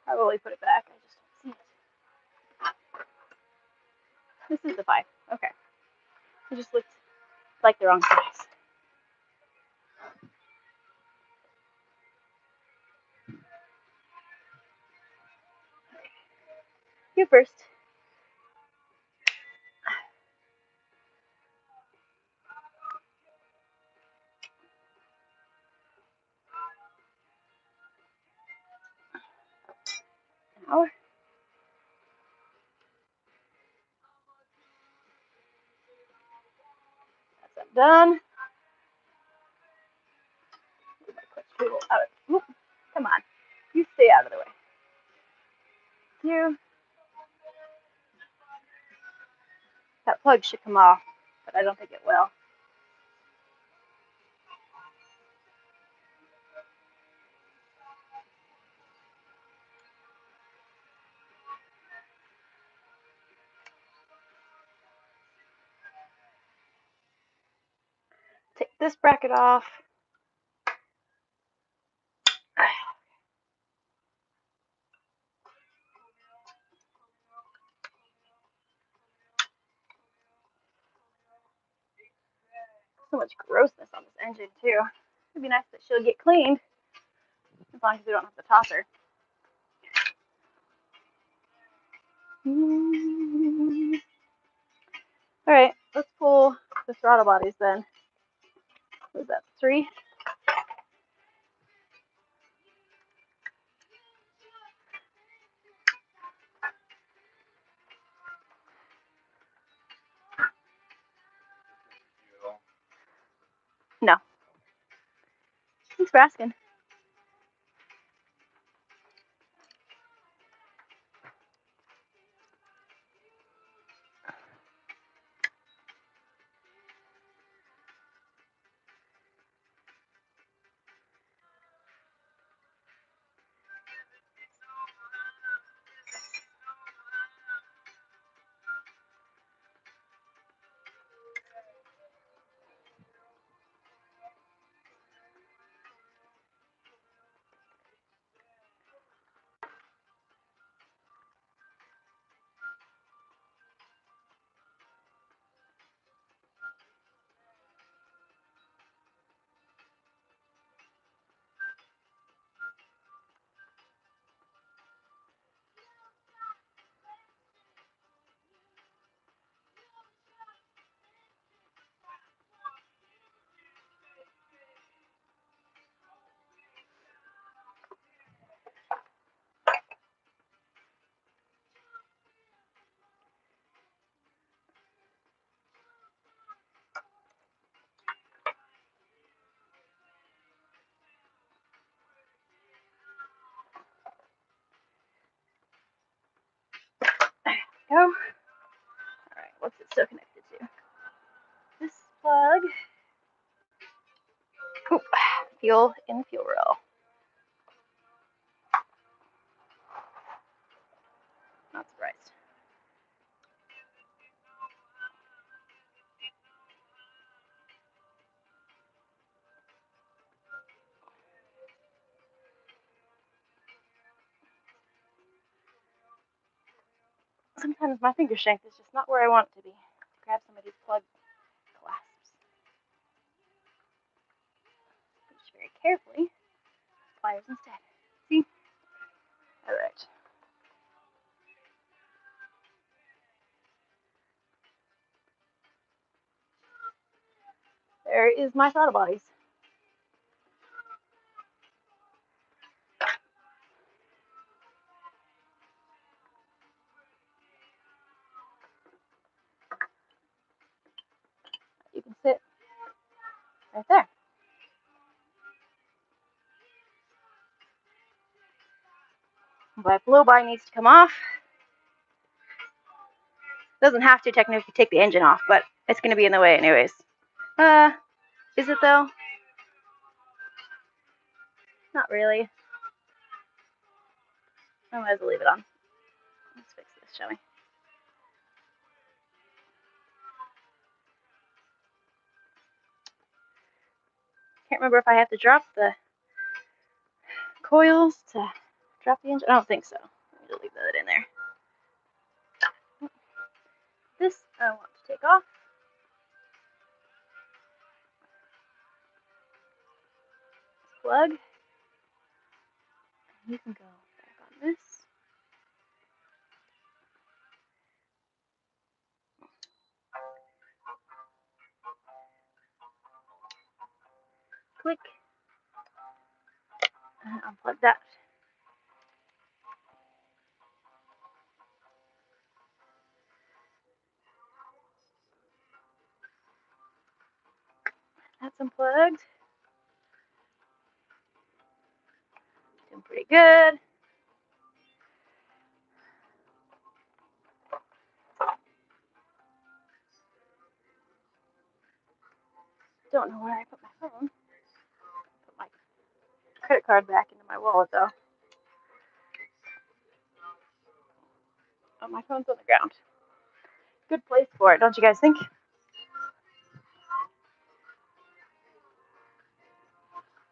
Probably put it back. I just don't see it. This is the 5. Okay. It just looked like the wrong size. You first. An hour. That's that done. Move my clutch cable out of. Whoop. Come on. You stay out of the way. You. That plug should come off, but I don't think it will. Take this bracket off. So much grossness on this engine too. It'd be nice that she'll get cleaned as long as we don't have to toss her. All right, let's pull the throttle bodies then. What is that, 3? No. Thanks for asking. still connected to? This plug. Oop, fuel in the fuel rail. Not surprised. Sometimes my finger strength is just not where I want it to be. Grab some of these plug clasps. Pinch very carefully. Pliers instead. See? Alright. There is my throttle bodies. You can sit right there. But blow by needs to come off. Doesn't have to technically take the engine off, but it's going to be in the way anyways. Is it though? Not really. I might as well leave it on. Let's fix this, shall we? Can't remember if I have to drop the coils to drop the engine. I don't think so. Let me just leave that in there. This I want to take off. Plug. You can go back on this. Click. And unplug that. That's unplugged. Doing pretty good. Don't know where I put my phone. Put my credit card back into my wallet though. Oh, my phone's on the ground. Good place for it, don't you guys think?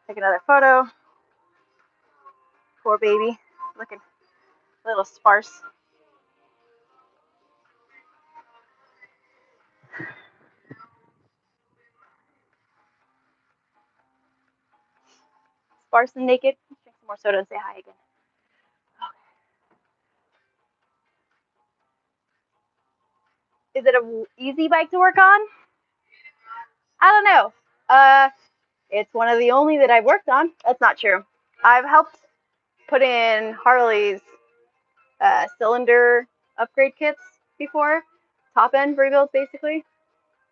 Take another photo. Poor baby. Looking a little sparse. Sparse and naked. Let's drink some more soda and say hi again. Okay. Is it an easy bike to work on? I don't know. It's one of the only that I've worked on. That's not true. I've helped put in Harley's cylinder upgrade kits before. Top end rebuilds, basically.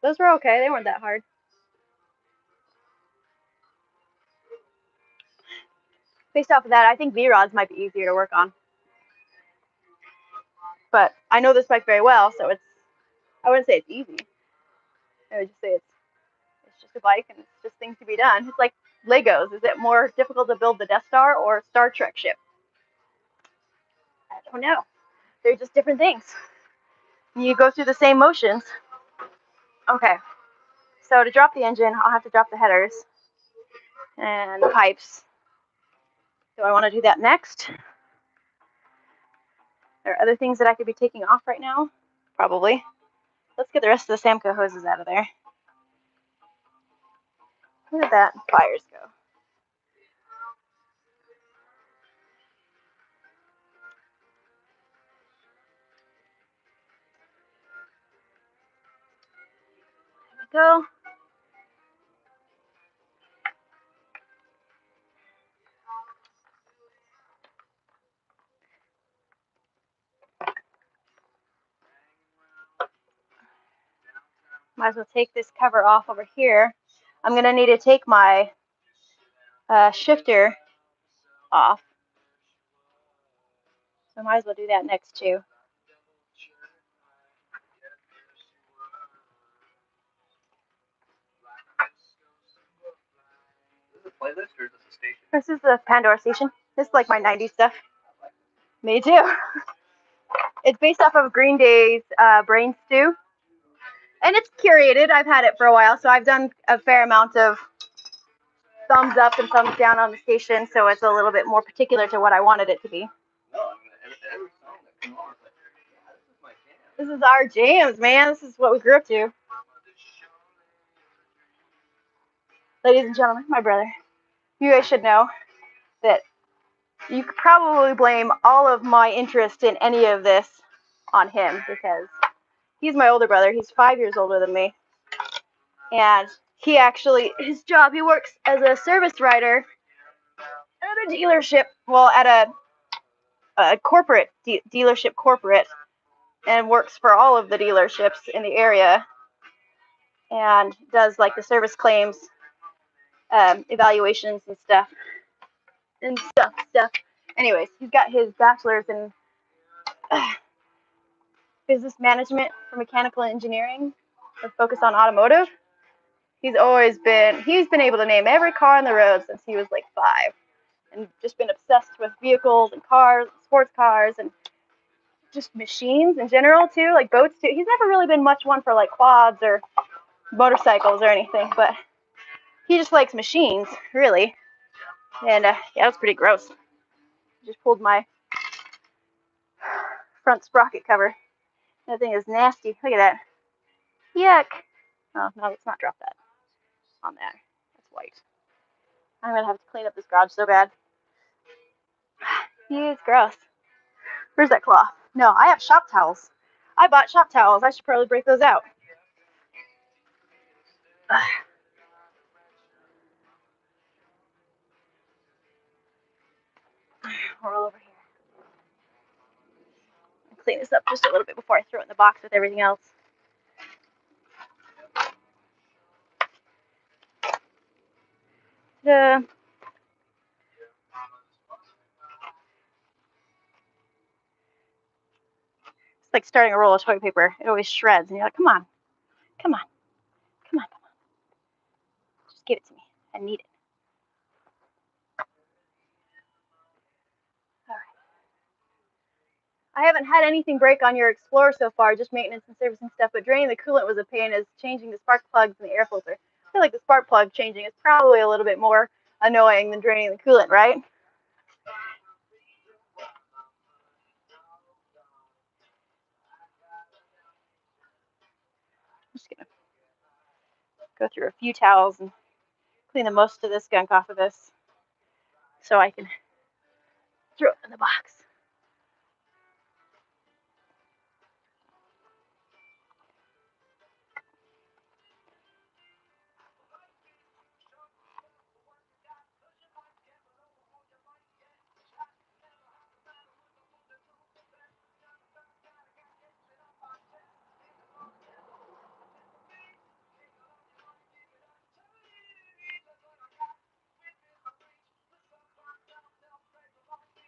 Those were okay. They weren't that hard. Based off of that, I think V-rods might be easier to work on. But I know this bike very well, so I wouldn't say it's easy. I would just say it's just a bike and it's just things to be done. It's like Legos. Is it more difficult to build the Death Star or Star Trek ship? I don't know. They're just different things. You go through the same motions. Okay. So to drop the engine, I'll have to drop the headers and the pipes. Do I want to do that next? There are other things that I could be taking off right now? Probably. Let's get the rest of the Samco hoses out of there. Where did that pliers go? There we go. Might as well take this cover off over here. I'm going to need to take my shifter off. So I might as well do that next too. playlist or is this a station? This is the Pandora station. This is like my 90s stuff. Me too. It's based off of Green Day's Brain Stew. And it's curated. I've had it for a while, so I've done a fair amount of thumbs up and thumbs down on the station, so it's a little bit more particular to what I wanted it to be. No, I mean, every song that came on, like, yeah, this is my jam. This is our jams, man. This is what we grew up to. Ladies and gentlemen, my brother, you guys should know that you could probably blame all of my interest in any of this on him, because he's my older brother. He's 5 years older than me. And he actually, his job, he works as a service writer at a dealership, well, at a corporate, dealership corporate, and works for all of the dealerships in the area, and does like the service claims, evaluations and stuff. Anyways, he's got his bachelor's in business management for mechanical engineering with focus on automotive. He's been able to name every car on the road since he was like 5, and just been obsessed with vehicles and cars, sports cars, and just machines in general too, like boats too. He's never really been much one for like quads or motorcycles or anything, but he just likes machines, really. And yeah, it was pretty gross. Just pulled my front sprocket cover. That thing is nasty. Look at that. Yuck. Oh, no, let's not drop that on there. That's white. I'm going to have to clean up this garage so bad. It's gross. Where's that cloth? No, I have shop towels. I bought shop towels. I should probably break those out. Roll over here. Clean this up just a little bit before I throw it in the box with everything else. It's like starting a roll of toilet paper. It always shreds, and you're like, come on. Just give it to me. I need it. All right. I haven't had anything break on your Explorer so far, just maintenance and servicing stuff, but draining the coolant was a pain, as changing the spark plugs and the air filter. I feel like the spark plug changing is probably a little bit more annoying than draining the coolant, right? I'm just going to go through a few towels and clean the most of this gunk off of this so I can throw it in the box.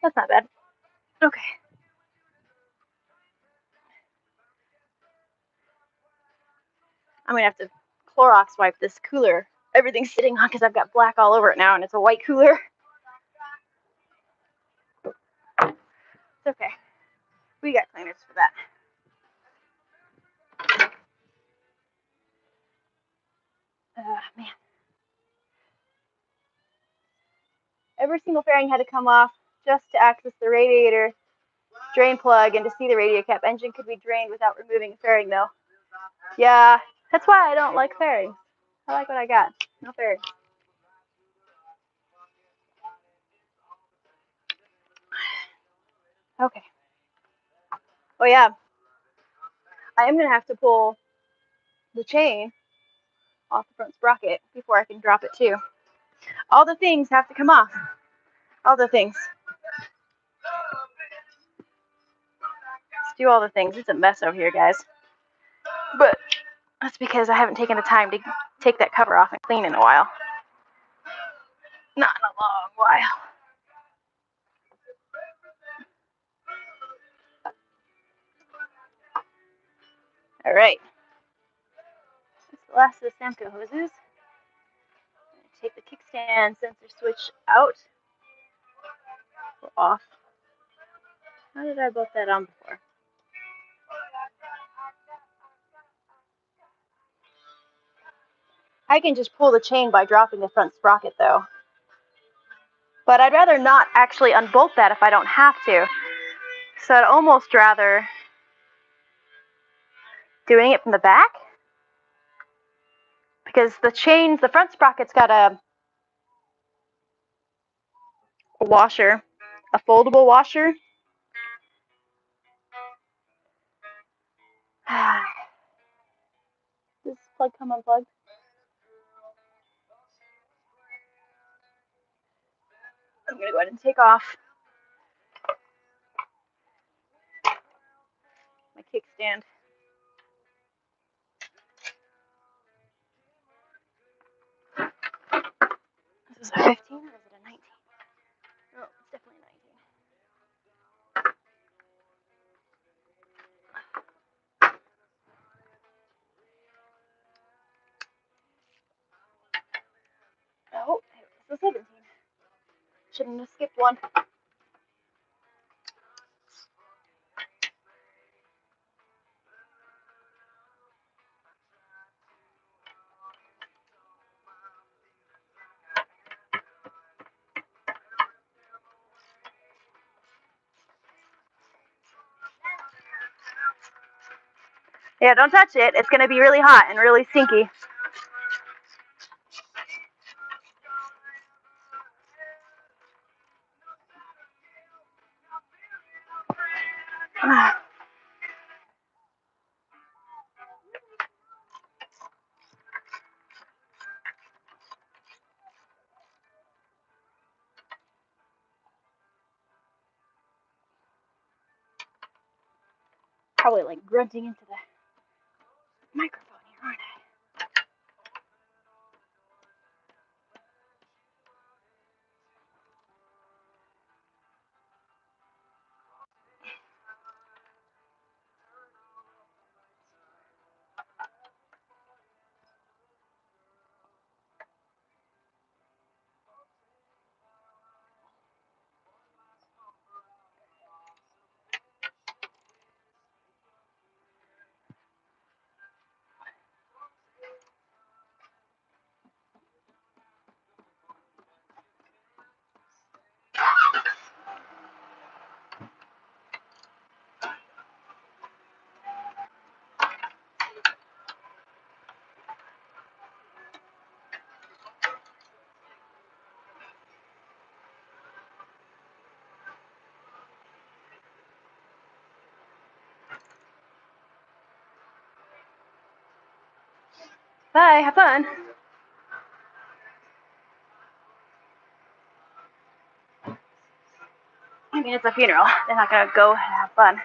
That's not bad. Okay. I'm going to have to Clorox wipe this cooler everything's sitting on because I've got black all over it now and it's a white cooler. It's okay. We got cleaners for that. Man. Every single fairing had to come off just to access the radiator drain plug and to see the radiator cap. Engine could be drained without removing a fairing though. Yeah, that's why I don't like fairings. I like what I got. No fairings. Okay. Oh yeah. I am going to have to pull the chain off the front sprocket before I can drop it too. All the things have to come off. All the things. Let's do all the things. It's a mess over here, guys. But that's because I haven't taken the time to take that cover off and clean in a while. Not in a long while. All right. That's the last of the Samco hoses. take the kickstand sensor switch out or off. How did I bolt that on before? I can just pull the chain by dropping the front sprocket though. But I'd rather not actually unbolt that if I don't have to. So I'd almost rather doing it from the back. Because the chains, the front sprocket's got a washer, a foldable washer. Does this plug come unplugged? I'm going to go ahead and take off my kickstand. Is this a 15 or is it a 19? Oh, it's definitely a 19. Oh, it's a 17. Shouldn't have skipped one. Yeah, don't touch it. It's going to be really hot and really stinky. Probably like grunting into the microphone here, aren't I? Bye, have fun. I mean, it's a funeral. They're not going to go and have fun.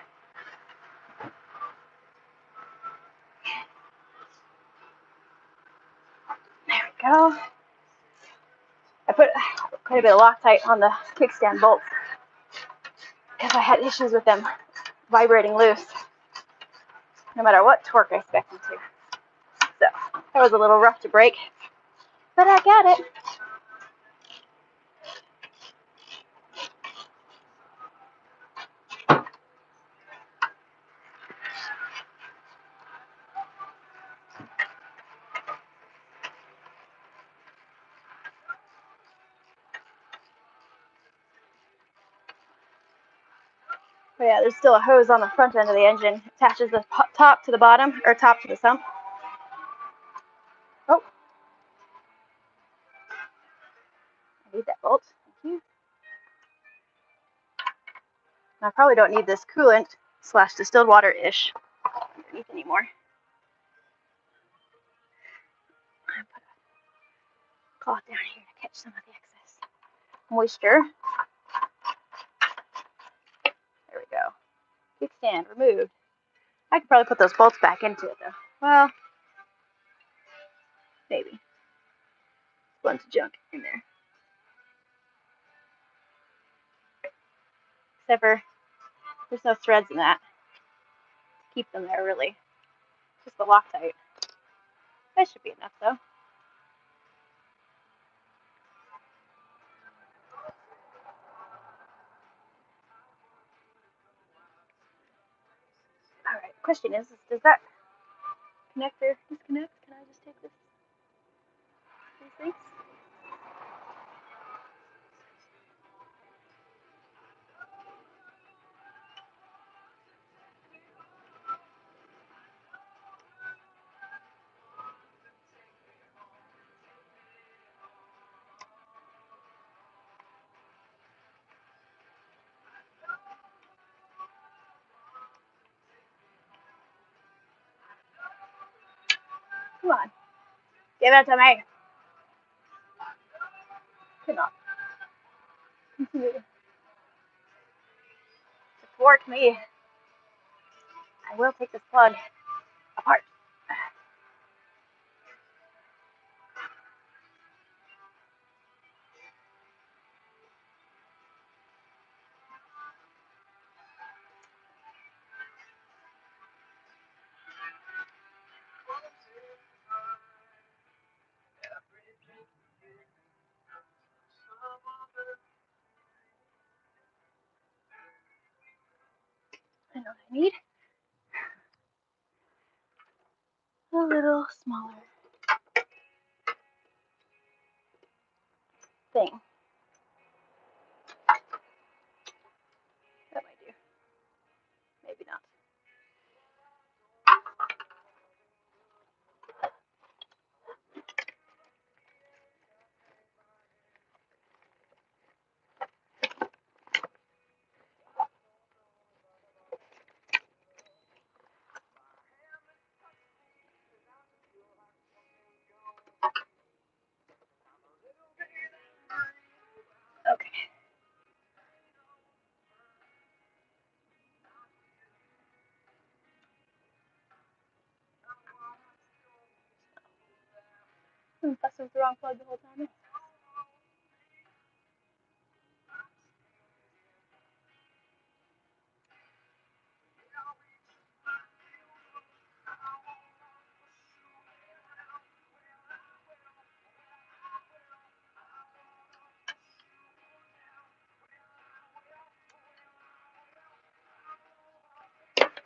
There we go. I put quite a bit of Loctite on the kickstand bolts because I had issues with them vibrating loose, no matter what torque I spec them to. So that was a little rough to break, but I got it. But yeah, there's still a hose on the front end of the engine. It attaches the top to the bottom, or top to the sump. Oh, I need that bolt. Thank you. And I probably don't need this coolant / distilled water-ish underneath anymore. I put a cloth down here to catch some of the excess moisture. There we go. Kickstand removed. I could probably put those bolts back into it though. Well, maybe. A bunch of junk in there. Except for there's no threads in that to keep them there really. Just the Loctite. That should be enough though. Question is, does that connector disconnect? Can I just take these things? Come on. Give it to me. Cannot continue to thwart me. I will take this plug apart. I know what I need. A little smaller thing. That might do. Maybe not. Okay. I've been fussing with the wrong plug the whole time.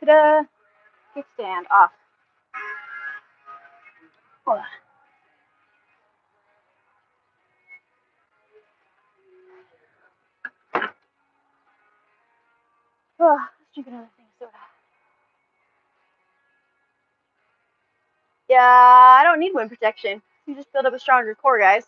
Ta-da! Kickstand off. Oh. Oh, let's drink another thing of soda. Yeah, I don't need wind protection. You just build up a stronger core, guys.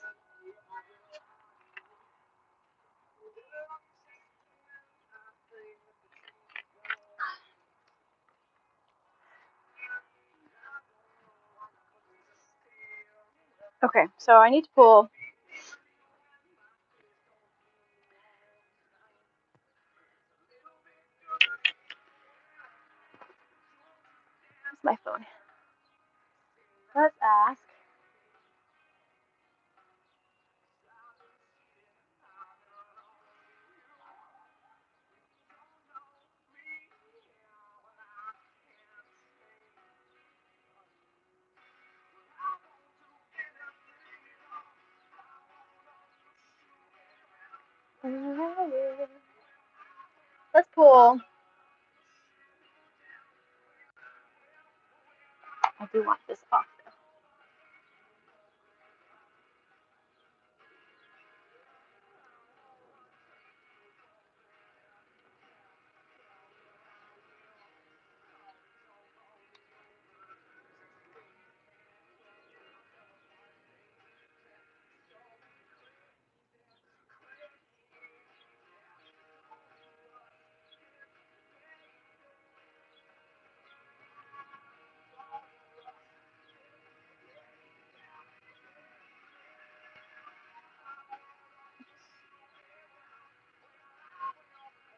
Okay, so I need to pull my phone. Let's ask. Let's pull. I do want this off though.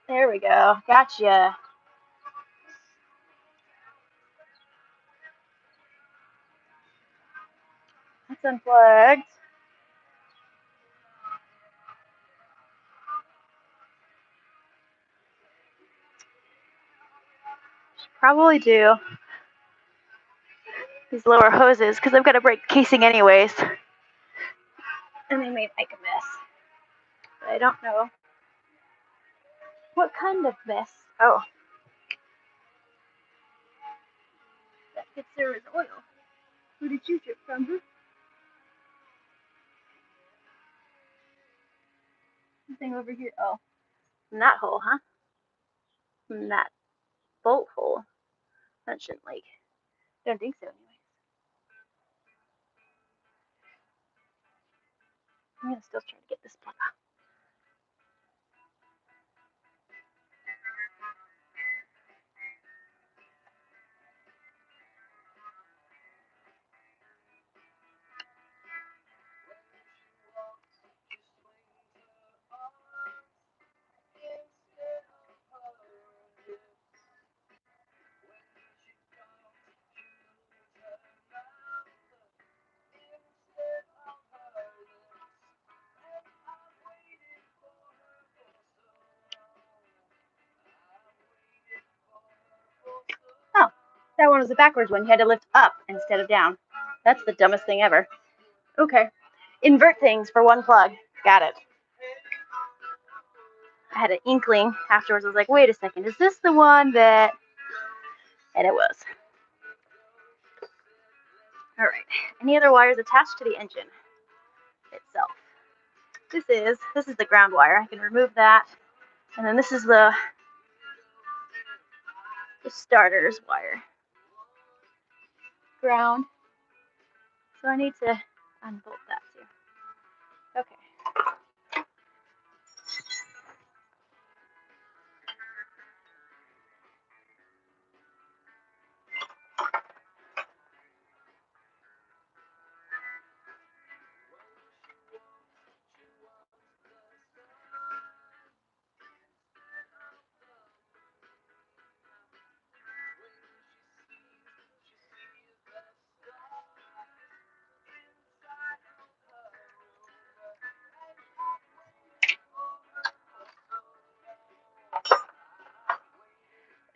There we go. Gotcha. That's unplugged. Should probably do these lower hoses because I've got to break the casing anyways. And they made like a mess. But I don't know what kind of mess. Oh. It's Sarah's oil. Who did you drip from, huh? Something over here. Oh, from that hole, huh? From that bolt hole. That shouldn't leak. Don't think so, anyway. I'm gonna still try to get this plug off. Oh, that one was a backwards one. You had to lift up instead of down. That's the dumbest thing ever. Okay. Invert things for one plug. Got it. I had an inkling afterwards. I was like, wait a second. Is this the one that... And it was. All right. Any other wires attached to the engine itself? This is the ground wire. I can remove that. And then this is the starter's wire. Ground. So I need to unbolt that too. Okay.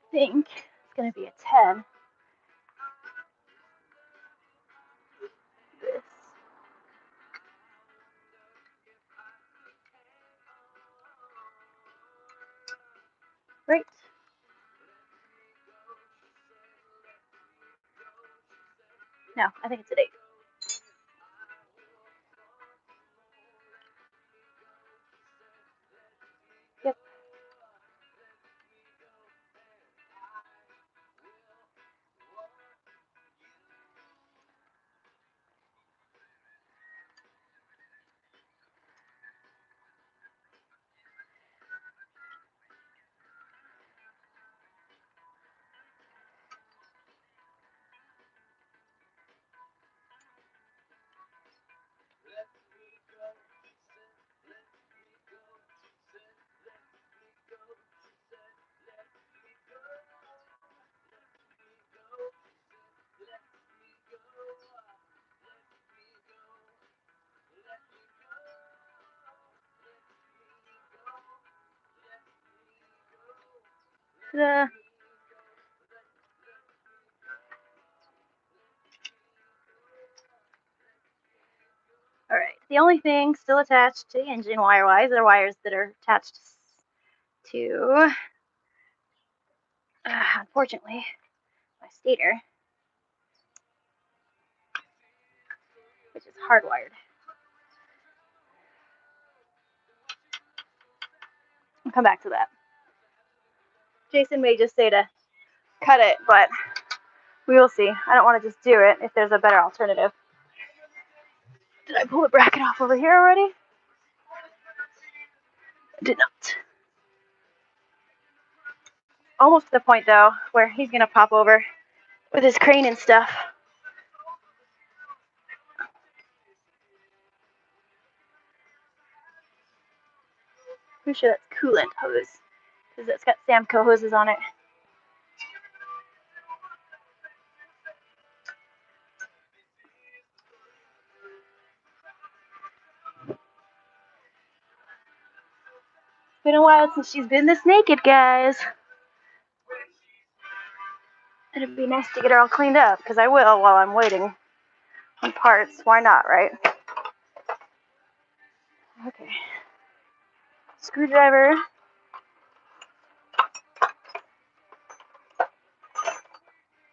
I think it's going to be a 10. This. Right. No, I think it's an 8. Yep. Ta-da. All right. The only thing still attached to the engine wire-wise are wires that are attached to, unfortunately, my stator, which is hardwired. I'll come back to that. Jason may just say to cut it, but we will see. I don't want to just do it if there's a better alternative. Did I pull the bracket off over here already? I did not. Almost to the point, though, where he's going to pop over with his crane and stuff. Pretty sure that's coolant hose, because it's got Samco hoses on it. It's been a while since she's been this naked, guys. It'd be nice to get her all cleaned up, because I will while I'm waiting on parts. Why not, right? Okay. Screwdriver. Not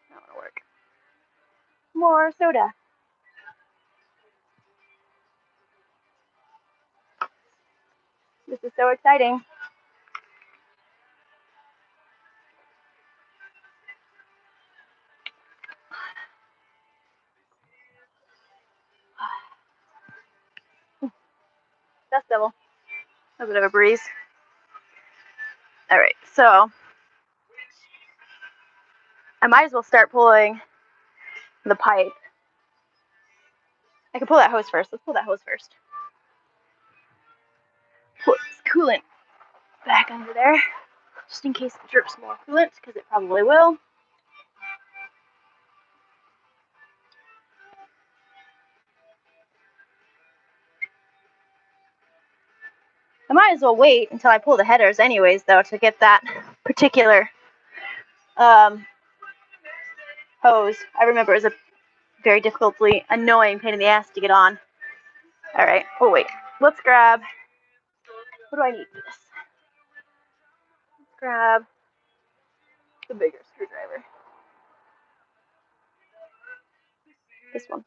gonna work. soda. This is so exciting. Dust devil. A bit of a breeze. All right, so I might as well start pulling the pipe. I can pull that hose first. Let's pull that hose first. Put this coolant back under there, just in case it drips more coolant, because it probably will. I might as well wait until I pull the headers anyways, though, to get that particular hose. I remember it was a very difficultly annoying pain in the ass to get on. All right, oh wait, let's grab, what do I need for this? Let's grab the bigger screwdriver. This one.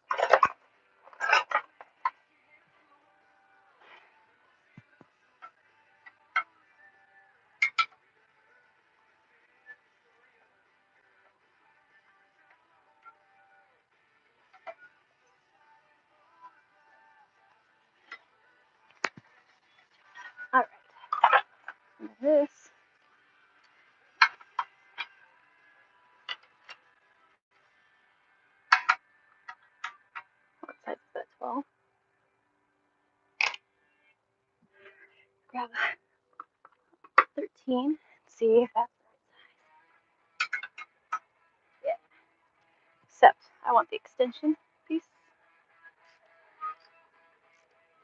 All right, and this. What size is that, 12? Grab 13, see if that's the right size. Yeah. Except I want the extension piece.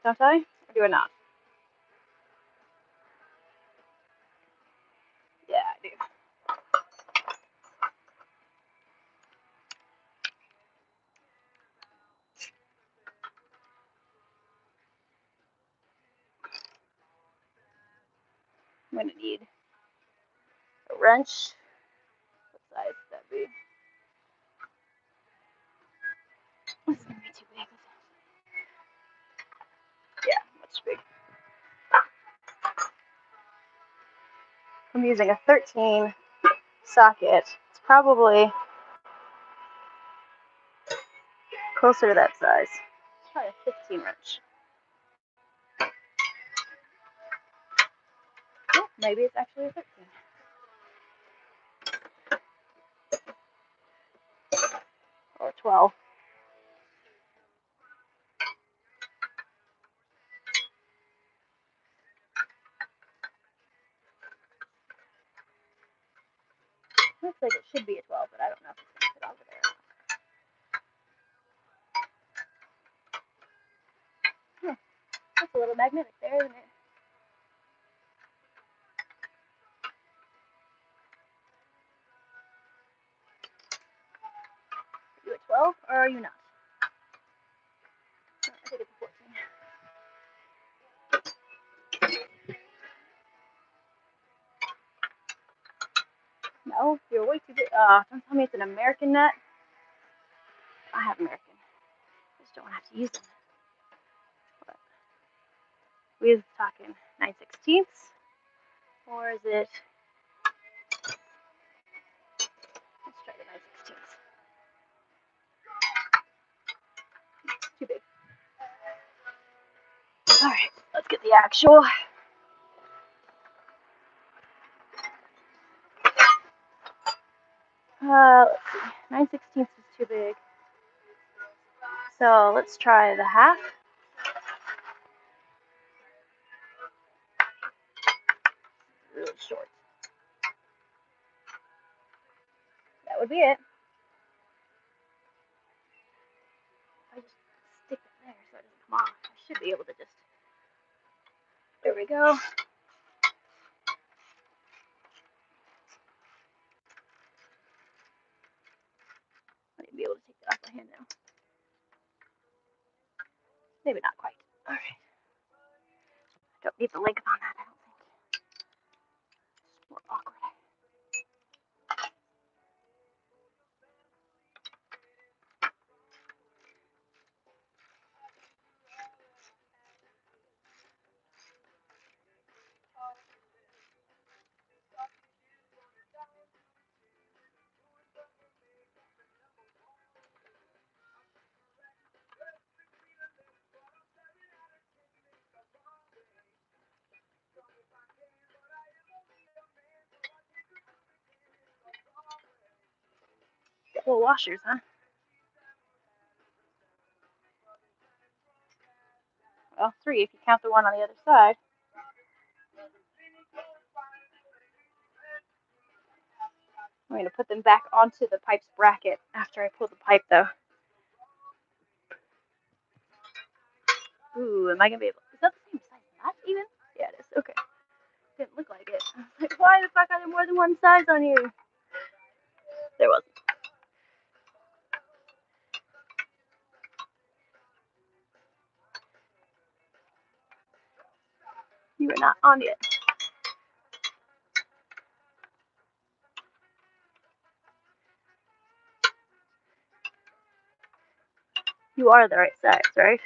Don't I? Or do I not? Yeah, I do. I'm gonna need a wrench. What size would that be? This is gonna be too big. Yeah, much big. I'm using a 13 socket. It's probably closer to that size. Let's try a 15 wrench. Oh, maybe it's actually a 13. Or 12. Looks like it should be a 12, but I don't know if it's going to fit over there. That's a little magnetic there, isn't it? Are you a 12 or are you not? Oh, I think it's a 14. No, you're way too big. Don't tell me it's an American nut. I have American. I just don't want to have to use them. But we're talking 9/16, or is it? Let's try the 9/16. It's too big. All right, let's get the actual. Let's see. 9/16 is too big. So let's try the half. Really short. That would be it. I just stick it there so it doesn't come off. I should be able to just. There we go. I need to be able to take that off my hand now. Maybe not quite. All right. Don't need the length on that, I don't think. It's more awkward. Full washers, huh? Well, 3 if you count the one on the other side. I'm going to put them back onto the pipe's bracket after I pull the pipe, though. Ooh, am I going to be able... Is that the same size as that, even? Yeah, it is. Okay. Didn't look like it. I was like, why the fuck are there more than one size on here? There wasn't. You are not on yet. You are the right size, right?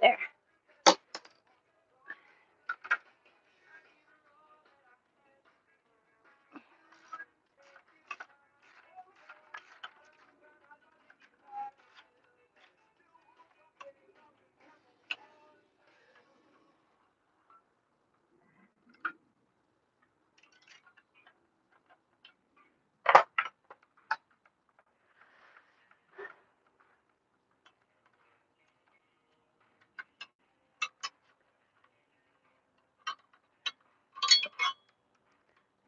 There.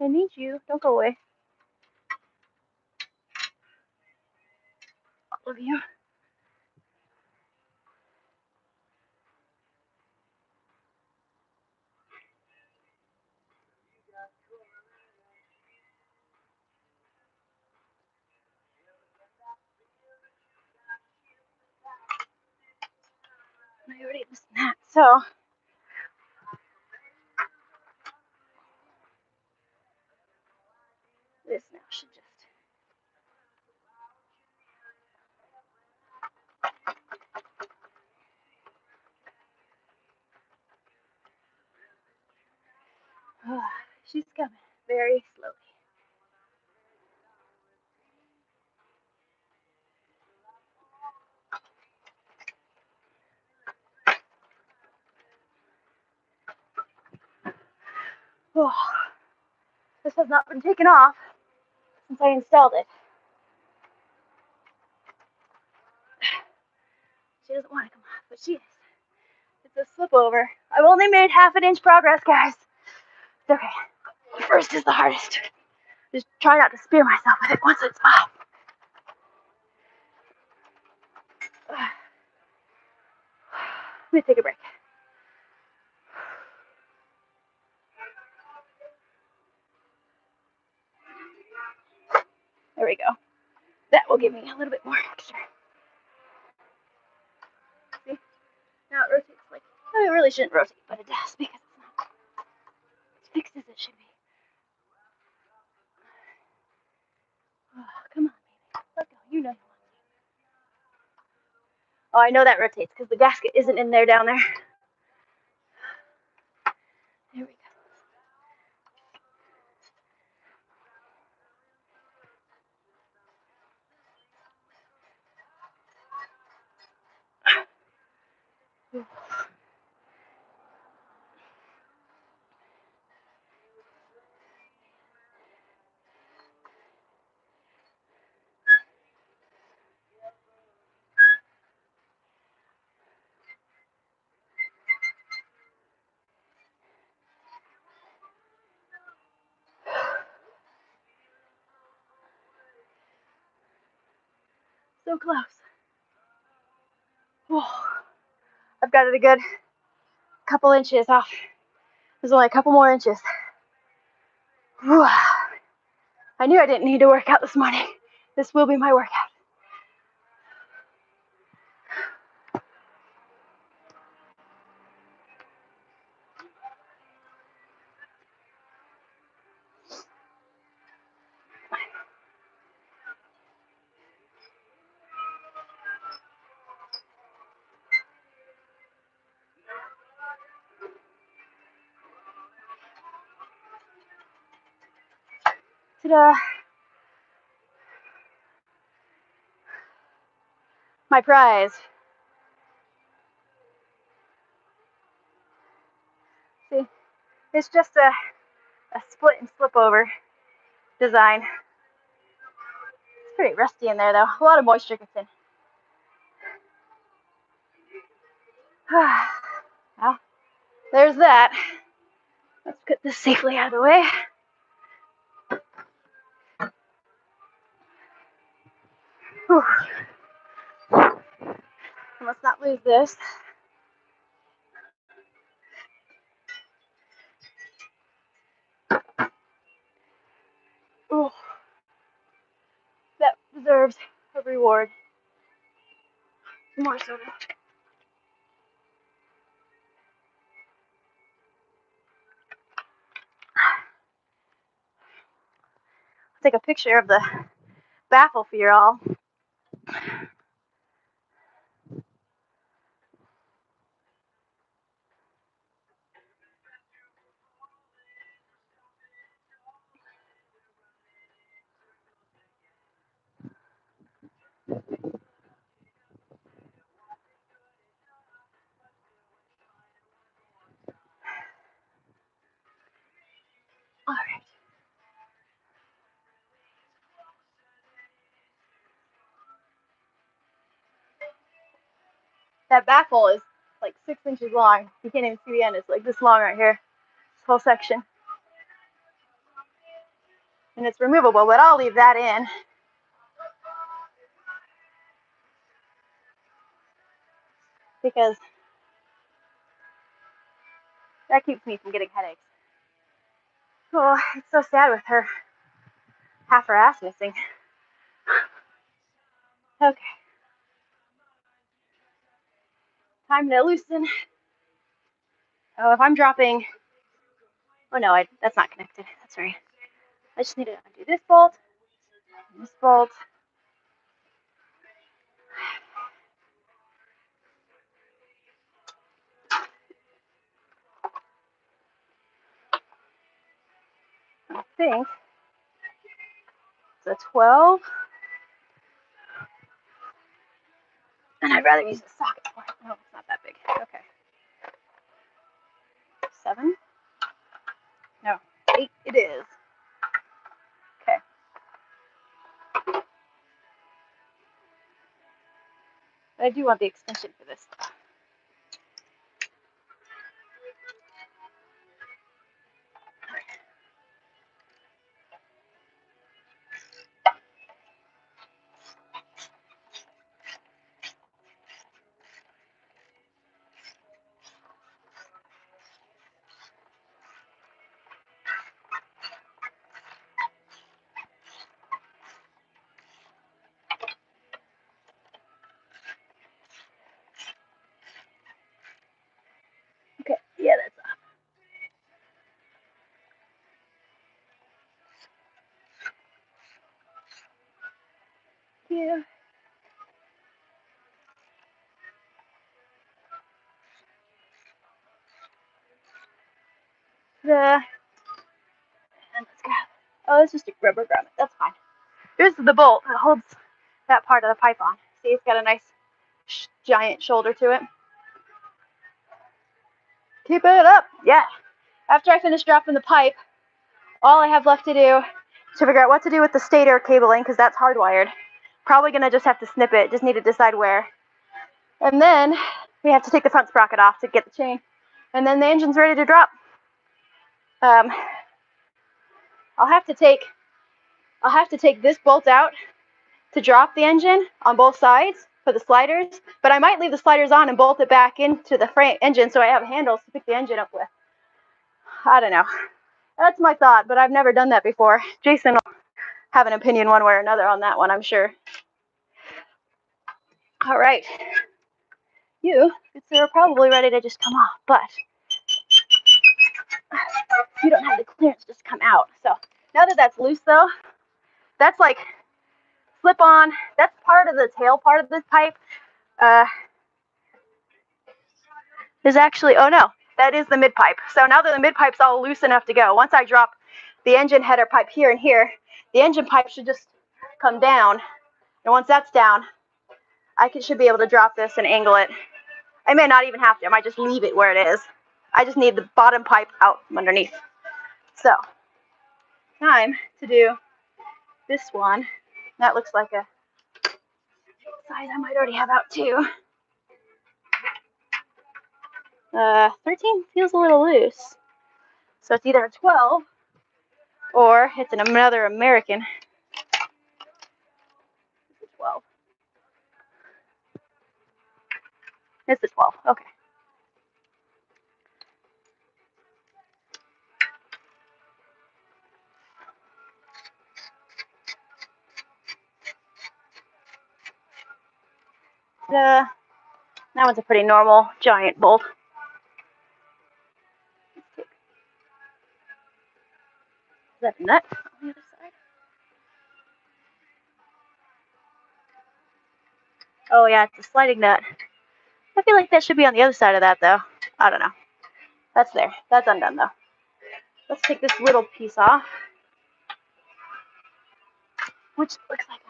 I need you. Don't go away. All of you. I already listened to that, so this now should just... she's coming very slowly. Oh, this has not been taken off since I installed it. She doesn't want to come off, but she is. It's a slip over. I've only made half an inch progress, guys. It's okay. The first is the hardest. Just try not to spear myself with it once it's off. Let me take a break. There we go. That will give me a little bit more extra. See? Now it rotates like... Well, it really shouldn't rotate, but it does because it's not as fixed as it should be. Oh, come on, baby. Let go. You know you want to. Oh, I know that rotates because the gasket isn't in there down there. There we go. So close. Oh, I've got it a good couple inches off. There's only a couple more inches. Whew. I knew I didn't need to work out this morning. This will be my workout. Ta-da! My prize. See, it's just a split and slip over design. It's pretty rusty in there though. A lot of moisture gets in. Well, there's that. Let's get this safely out of the way. Whew. And let's not lose this. Ooh. That deserves a reward. More soda. Take a picture of the baffle for you all. All right. That baffle is like 6 inches long. You can't even see the end. It's like this long right here. This whole section. And it's removable, but I'll leave that in. Because that keeps me from getting headaches. Oh, it's so sad with her half her ass missing. Okay. Time to loosen. Oh, if I'm dropping... Oh no, that's not connected. That's right. I just need to undo this bolt, and this bolt. I think it's a 12. And I'd rather use the socket for it. No, it's not that big. Okay. 7? No, 8 it is. Okay. But I do want the extension for this. Okay, yeah, that's off. Yeah. And let's grab. Oh, it's just a rubber grommet. That's fine. Here's the bolt that holds that part of the pipe on. See, it's got a nice giant shoulder to it. Keep it up. Yeah. After I finish dropping the pipe, all I have left to do is to figure out what to do with the stator cabling, because that's hardwired. Probably going to just have to snip it. Just need to decide where. And then we have to take the front sprocket off to get the chain. And then the engine's ready to drop. I'll have to take this bolt out to drop the engine on both sides for the sliders, but I might leave the sliders on and bolt it back into the frame engine so I have handles to pick the engine up with. I don't know. That's my thought, but I've never done that before. Jason will have an opinion one way or another on that one, I'm sure. All right. You are probably ready to just come off, but you don't have the clearance to just come out. So now that that's loose though, that's like slip on. That's part of the tail part of this pipe. Is actually, oh no, that is the mid pipe. So now that the mid pipe's all loose enough to go, once I drop the engine header pipe here and here, the engine pipe should just come down. And once that's down, should be able to drop this and angle it. I may not even have to. I might just leave it where it is. I just need the bottom pipe out from underneath. So, time to do this one. That looks like a size I might already have out too. 13 feels a little loose. So it's either a 12 or it's another American. It's a 12. It's a 12. Okay. That one's a pretty normal giant bolt. Is that a nut on the other side? Oh yeah, it's a sliding nut. I feel like that should be on the other side of that though. I don't know. That's there. That's undone though. Let's take this little piece off, which looks like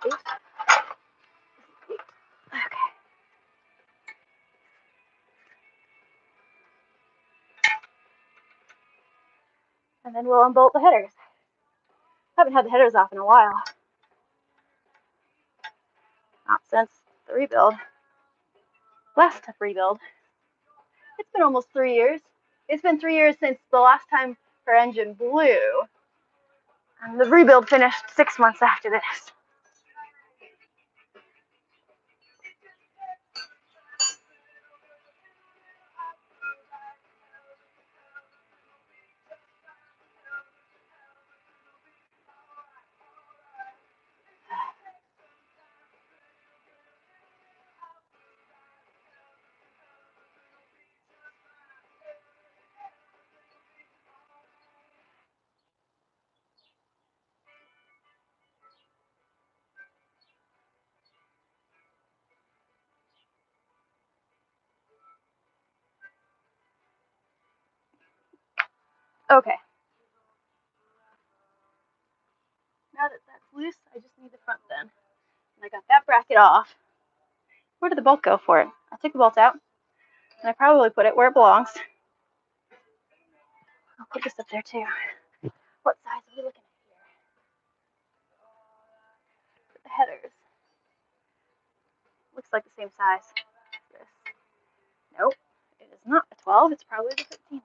a... Okay. And then we'll unbolt the headers. I haven't had the headers off in a while. Not since the rebuild. Last rebuild. It's been almost 3 years. It's been 3 years since the last time her engine blew. And the rebuild finished 6 months after this. Okay. Now that that's loose, I just need the front then. And I got that bracket off. Where did the bolt go for it? I took the bolt out, and I probably put it where it belongs. I'll put this up there too. What size are we looking at here? For the headers. Looks like the same size as this. Nope, it is not a 12. It's probably the 13 then.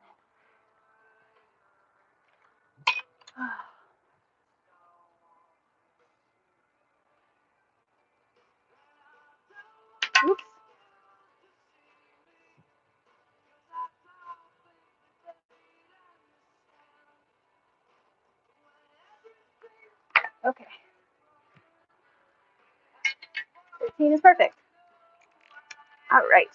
Oops. Okay. 13 is perfect. All right.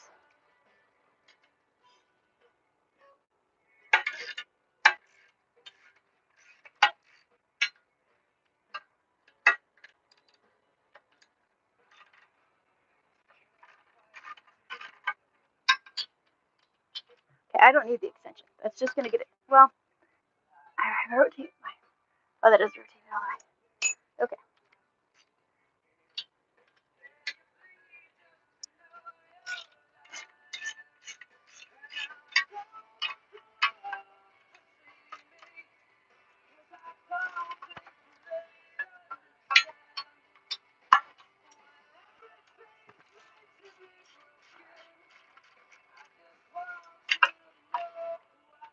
Okay, I don't need the extension. That's just gonna get it. Well, I rotate my. Oh, that is rotated all right. Okay.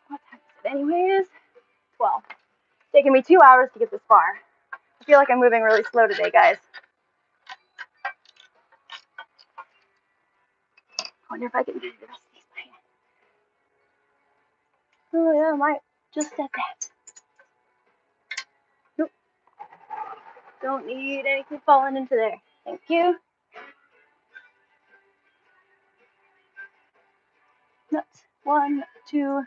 What time is it anyways? 12. It's taken me 2 hours to get this far. I feel like I'm moving really slow today, guys. I wonder if I can do the rest of these by hand. Oh yeah, I might just at that. Nope. Don't need anything falling into there. Thank you. Nuts. 1, 2.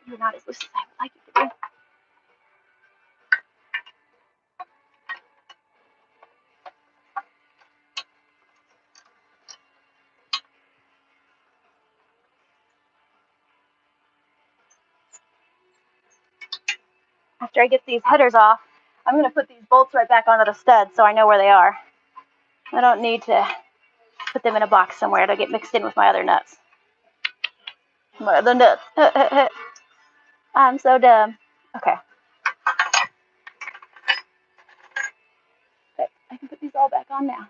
You're not as loose as I would like it to be. after I get these headers off, I'm going to put these bolts right back onto the stud so I know where they are. I don't need to put them in a box somewhere to get mixed in with my other nuts. My other nuts. I'm so dumb. Okay. Okay, I can put these all back on now.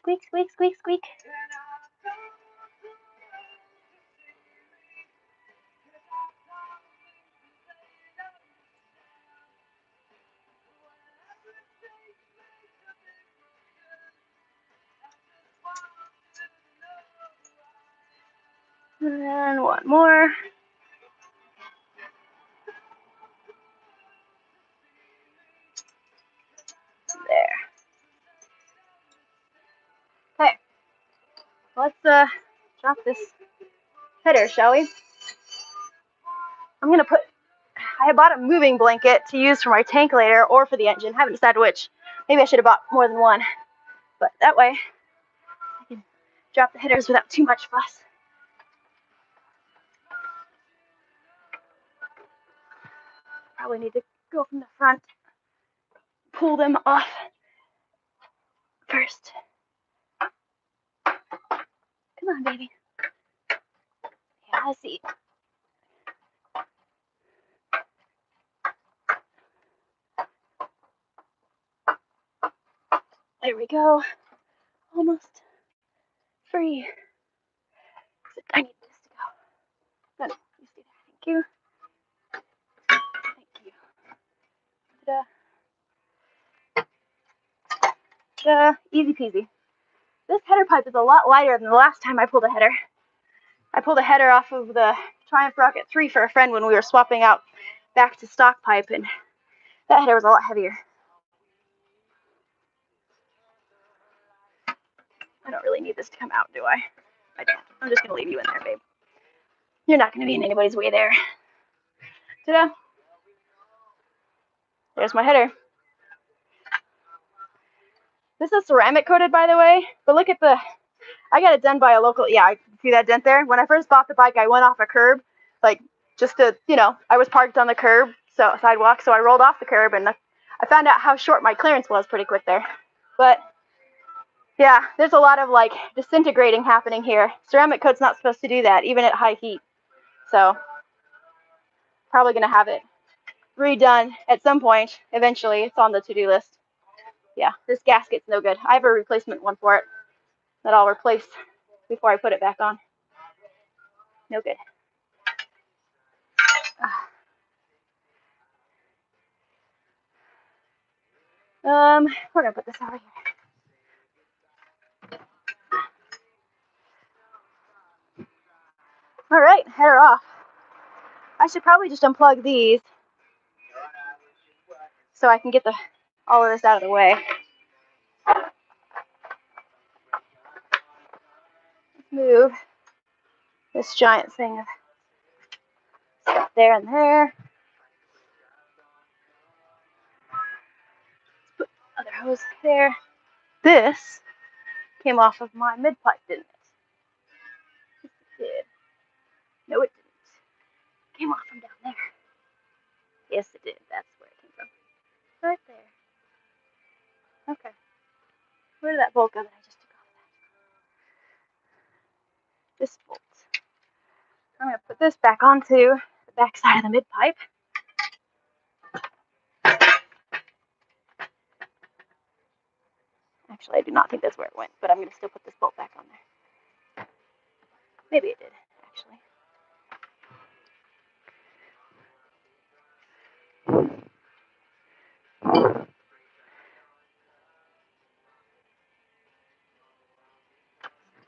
Squeak, squeak, squeak, squeak. And one more. There. Okay. Let's drop this header, shall we? I'm gonna put. I bought a moving blanket to use for my tank later or for the engine. Haven't decided which. Maybe I should have bought more than one. But that way, I can drop the headers without too much fuss. Probably need to go from the front, pull them off first. Come on, baby. Yeah, I see. There we go. Almost free. I need this to go. Good. You see that? Thank you. Thank you. Ta-da. Easy peasy. This header pipe is a lot lighter than the last time I pulled a header. I pulled a header off of the Triumph Rocket 3 for a friend when we were swapping out back to stock pipe, and that header was a lot heavier. I don't really need this to come out, do I? I don't. I'm just going to leave you in there, babe. You're not going to be in anybody's way there. Ta-da! There's my header. This is ceramic coated, by the way, but look at the, I got it done by a local, yeah, I see that dent there? When I first bought the bike, I went off a curb, like, just to, you know, I was parked on the curb, so sidewalk, so I rolled off the curb, and I found out how short my clearance was pretty quick there. But, yeah, there's a lot of, like, disintegrating happening here. Ceramic coat's not supposed to do that, even at high heat. So, probably going to have it redone at some point, eventually. It's on the to-do list. Yeah, this gasket's no good. I have a replacement one for it that I'll replace before I put it back on. No good. We're gonna put this over here. All right, header off. I should probably just unplug these so I can get all of this out of the way. Let's move this giant thing of stuff there and there. Put other hose there. This came off of my mid pipe, didn't it? Yes, it did. No, it didn't. It came off from down there. Yes, it did. That's where it came from. Right there. Okay. Where did that bolt go that I just took off of that? This bolt. I'm going to put this back onto the back side of the mid pipe. Actually, I do not think that's where it went, but I'm going to still put this bolt back on there. Maybe it did, actually.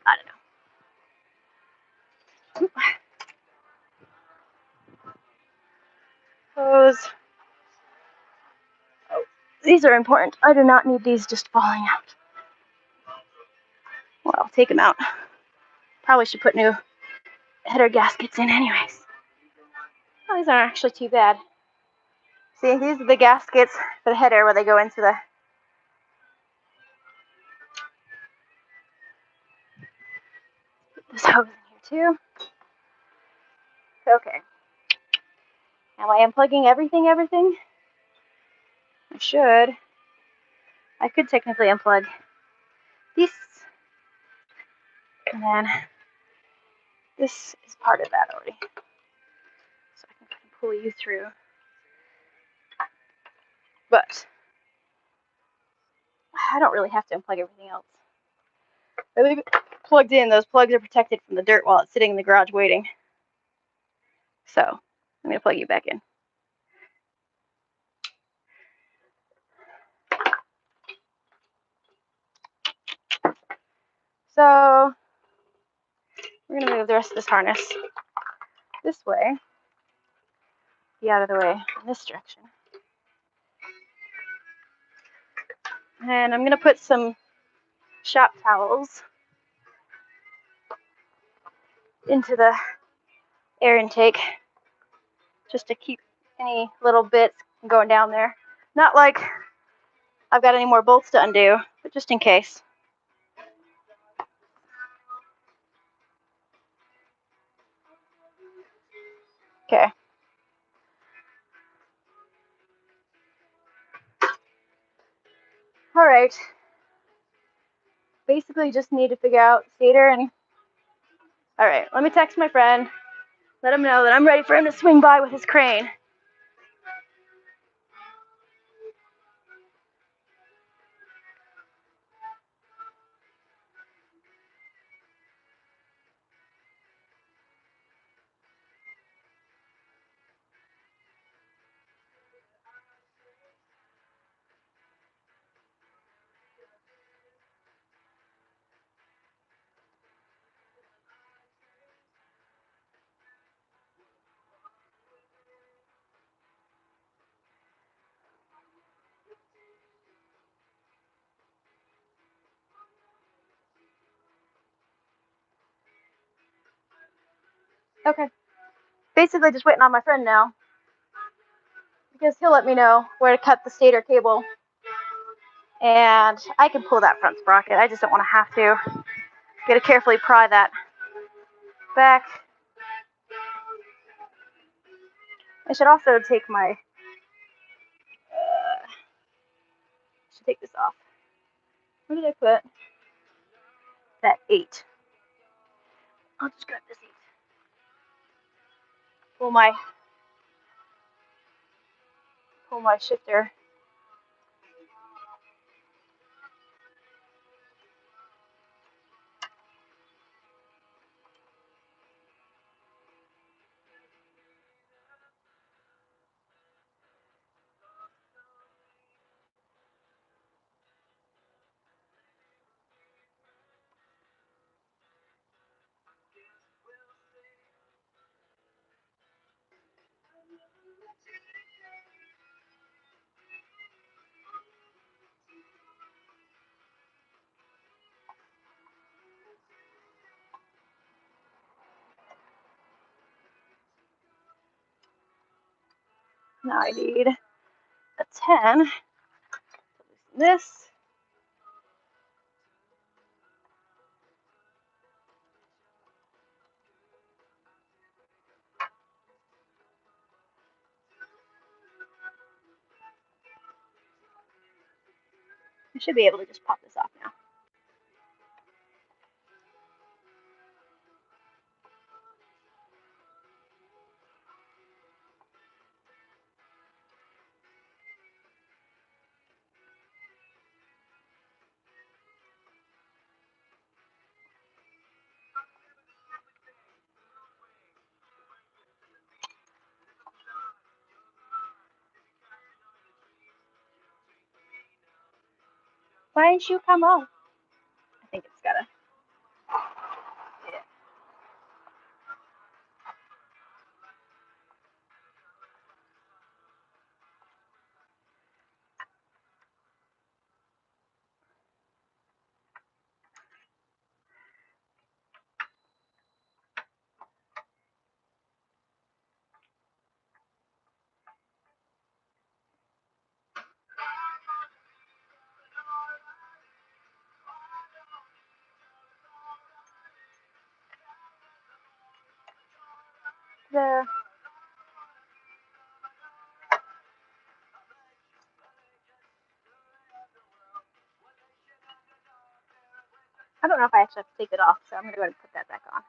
I don't know. Hose. Oh, these are important. I do not need these just falling out. Well, I'll take them out. Probably should put new header gaskets in anyways. Oh, these aren't actually too bad. See, these are the gaskets for the header where they go into the... Put this hose in here too. Okay. Am I unplugging everything? I should. I could technically unplug these. And then this is part of that already. So I can kind of pull you through. But I don't really have to unplug everything else. I leave it plugged in. Those plugs are protected from the dirt while it's sitting in the garage waiting. So I'm going to plug you back in. So we're going to move the rest of this harness this way. Be out of the way in this direction. And I'm going to put some shop towels into the air intake just to keep any little bits going down there. Not like I've got any more bolts to undo, but just in case. Okay. All right. Basically just need to figure out Stator and... All right, let me text my friend. Let him know that I'm ready for him to swing by with his crane. Okay. Basically just waiting on my friend now, because he'll let me know where to cut the stator cable. And I can pull that front sprocket. I just don't want to have to. Gotta carefully pry that back. I should also take my... should take this off. Where did I put that 8? I'll just grab this 8. Pull my shifter. Now I need a 10. This. I should be able to just pop this off now. Why didn't you come up? I think it's gotta... yeah. there. I don't know if I actually have to take it off, so I'm going to go ahead and put that back on.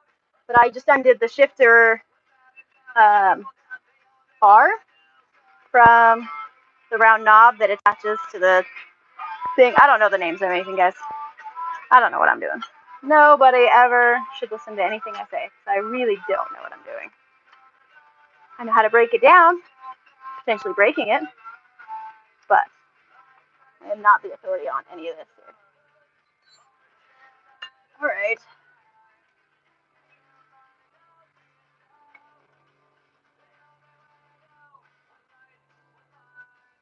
But I just undid the shifter bar from the round knob that attaches to the thing. I don't know the names of anything, guys. I don't know what I'm doing. Nobody ever should listen to anything I say, because I really don't know what I'm doing. I know how to break it down, potentially breaking it, but I am not the authority on any of this here. All right.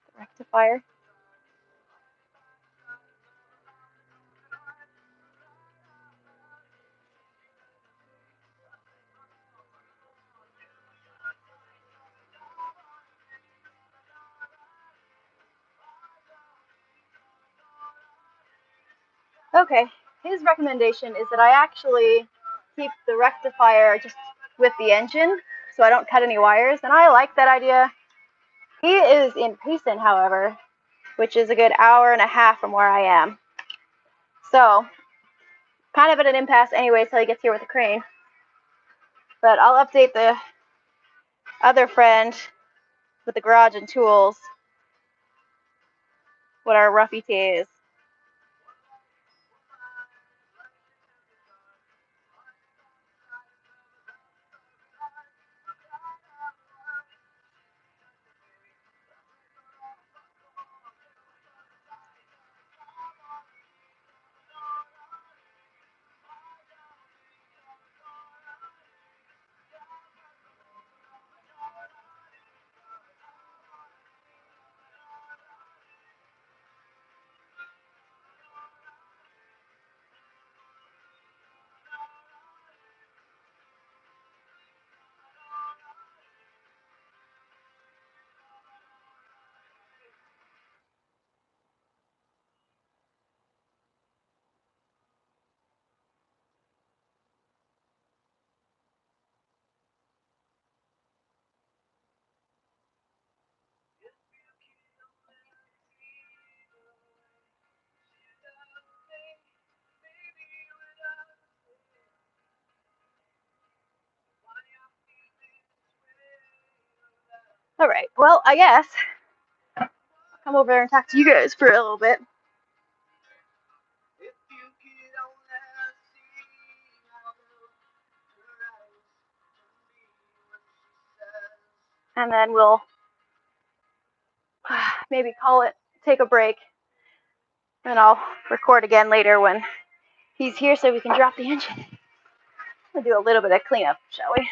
The rectifier. Okay, his recommendation is that I actually keep the rectifier just with the engine so I don't cut any wires, and I like that idea. He is in Payson, however, which is a good hour and a half from where I am. So, kind of at an impasse anyway till he gets here with the crane. But I'll update the other friend with the garage and tools what our rough ETA is. All right, well, I guess I'll come over there and talk to you guys for a little bit. And then we'll maybe call it, take a break, and I'll record again later when he's here so we can drop the engine. We'll do a little bit of cleanup, shall we?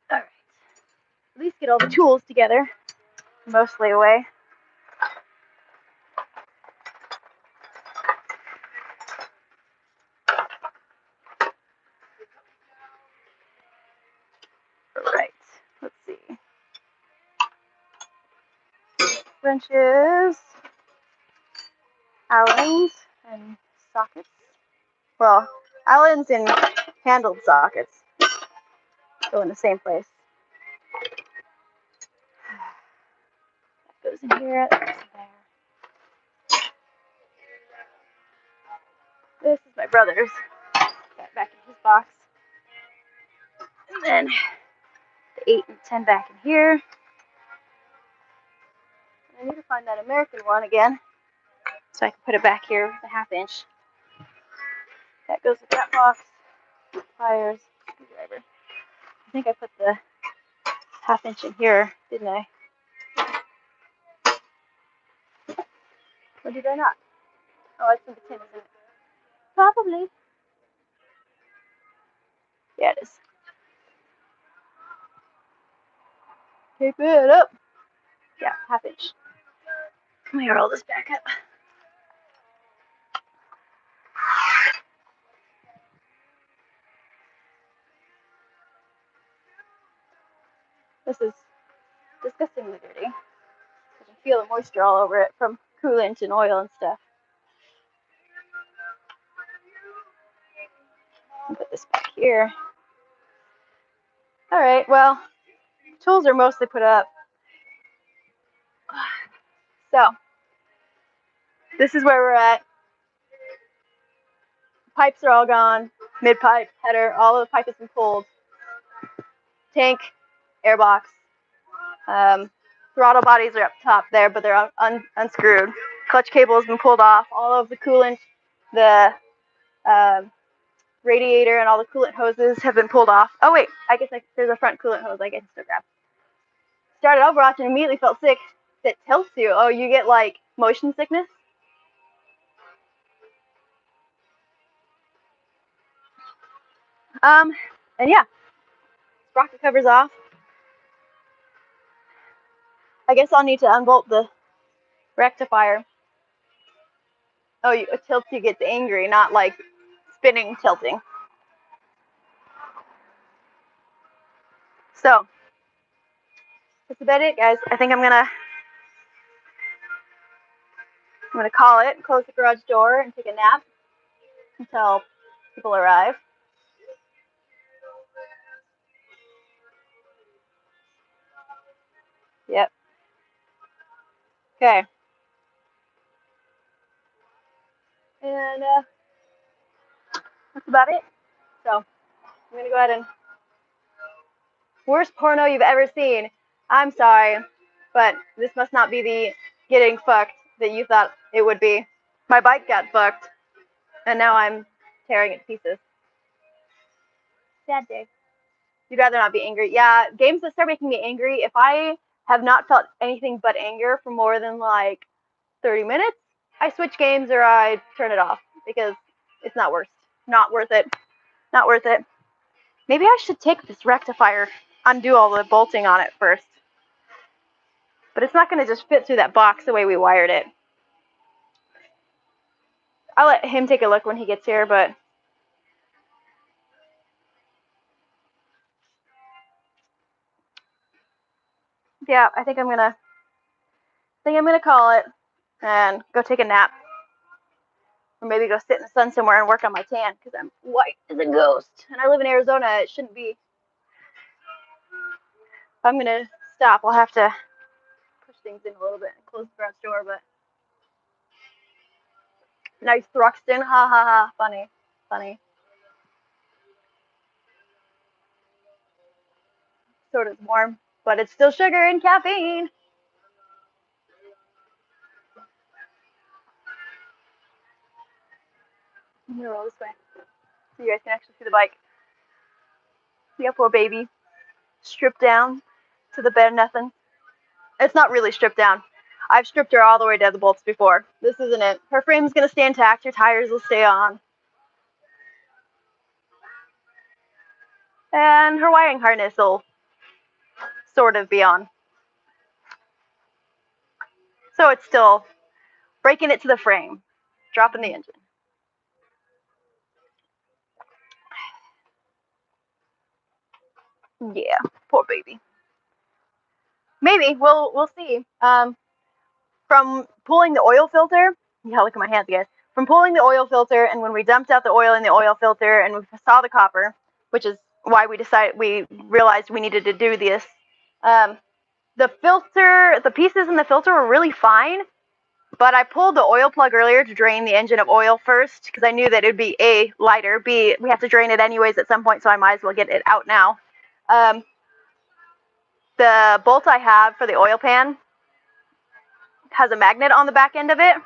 All right. At least get all the tools together, mostly away. All right. Let's see. Wrenches, Allens, and sockets. Well, Allens and handled sockets go in the same place. That goes in here, that goes in there. This is my brother's. Got back in his box. And then the 8 and 10 back in here. I need to find that American one again so I can put it back here with a 1/2 inch. That goes with that box. Pliers, screwdriver. I think I put the 1/2 inch in here, didn't I? Or did I not? Oh, it's in the tin, isn't it? Probably. Yeah, it is. Tape it up. Yeah, 1/2 inch. Let me roll this back up. This is disgustingly dirty. I can feel the moisture all over it from coolant and oil and stuff. Put this back here. All right, well, tools are mostly put up. So, this is where we're at. Pipes are all gone. Mid-pipe, header, all of the pipe has been pulled. Tank, airbox. Throttle bodies are up top there, but they're unscrewed. Clutch cable has been pulled off. All of the coolant, the radiator, and all the coolant hoses have been pulled off. Oh wait, I guess there's a front coolant hose I can still grab. Started Overwatch and immediately felt sick. It tilts you. Oh, you get like motion sickness? And yeah, sprocket covers off. I guess I'll need to unbolt the rectifier. Oh, it tilts you, gets angry, not like spinning tilting. So, that's about it, guys. I think I'm gonna call it, close the garage door, and take a nap until people arrive. Yep. Okay. And that's about it. So, I'm gonna go ahead and worst porno you've ever seen. I'm sorry, but this must not be the getting fucked that you thought it would be. My bike got fucked, and now I'm tearing it to pieces. Sad day. You'd rather not be angry. Yeah, games that start making me angry, if I have not felt anything but anger for more than like 30 minutes, I switch games or I turn it off because it's not worth it. Not worth it. Maybe I should take this rectifier, undo all the bolting on it first. But it's not going to just fit through that box the way we wired it. I'll let him take a look when he gets here, but yeah, I think I'm gonna call it and go take a nap. Or maybe go sit in the sun somewhere and work on my tan because I'm white as a ghost. And I live in Arizona. It shouldn't be. If I'm going to stop, I'll have to push things in a little bit and close the garage door. But nice Thruxton. Ha ha ha. Funny. Funny. Soda's warm, but it's still sugar and caffeine. I'm going to roll this way so you guys can actually see the bike. Yeah, poor baby. Stripped down to the bare nothing. It's not really stripped down. I've stripped her all the way down the bolts before. This isn't it. Her frame's going to stay intact. Her tires will stay on. And her wiring harness will sort of be on. So it's still breaking it to the frame, dropping the engine. Yeah, poor baby. Maybe we'll see. From pulling the oil filter, yeah, look at my hands, guys. From pulling the oil filter, and when we dumped out the oil in the oil filter, and we saw the copper, which is why we realized we needed to do this. The pieces in the filter were really fine, but I pulled the oil plug earlier to drain the engine of oil first because I knew that it would be A, lighter, B, we have to drain it anyways at some point, so I might as well get it out now. The bolt I have for the oil pan has a magnet on the back end of it.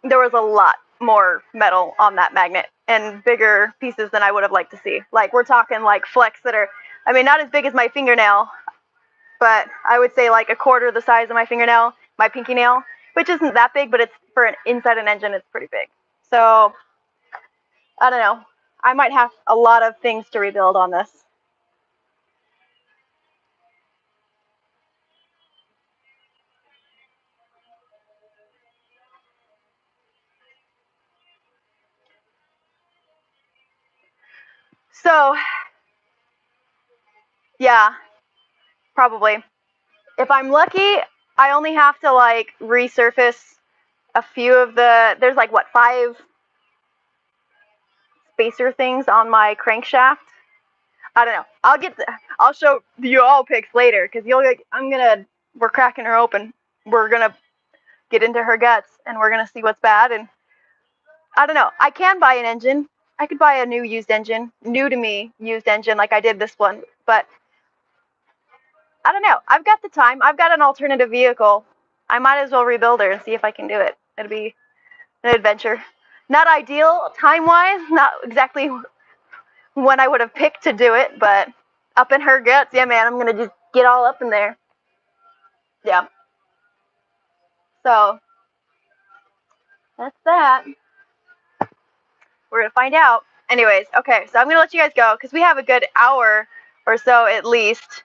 There was a lot more metal on that magnet and bigger pieces than I would have liked to see. Like, we're talking like flecks that are, I mean, not as big as my fingernail, but I would say like a quarter the size of my fingernail, my pinky nail, which isn't that big, but it's for inside an engine, it's pretty big. So, I don't know. I might have a lot of things to rebuild on this. So, yeah, probably. If I'm lucky, I only have to like resurface a few of there's like what, 5 spacer things on my crankshaft. I don't know. I'll show you all pics later, because we're cracking her open. We're gonna get into her guts, and we're gonna see what's bad. And I don't know. I can buy an engine. I could buy a new to me used engine, like I did this one. But I don't know. I've got the time. I've got an alternative vehicle. I might as well rebuild her and see if I can do it. It'll be an adventure. Not ideal time-wise. Not exactly when I would have picked to do it, but up in her guts, yeah, man, I'm gonna just get all up in there. Yeah. So that's that. We're gonna find out. Anyways, okay, so I'm gonna let you guys go because we have a good hour or so at least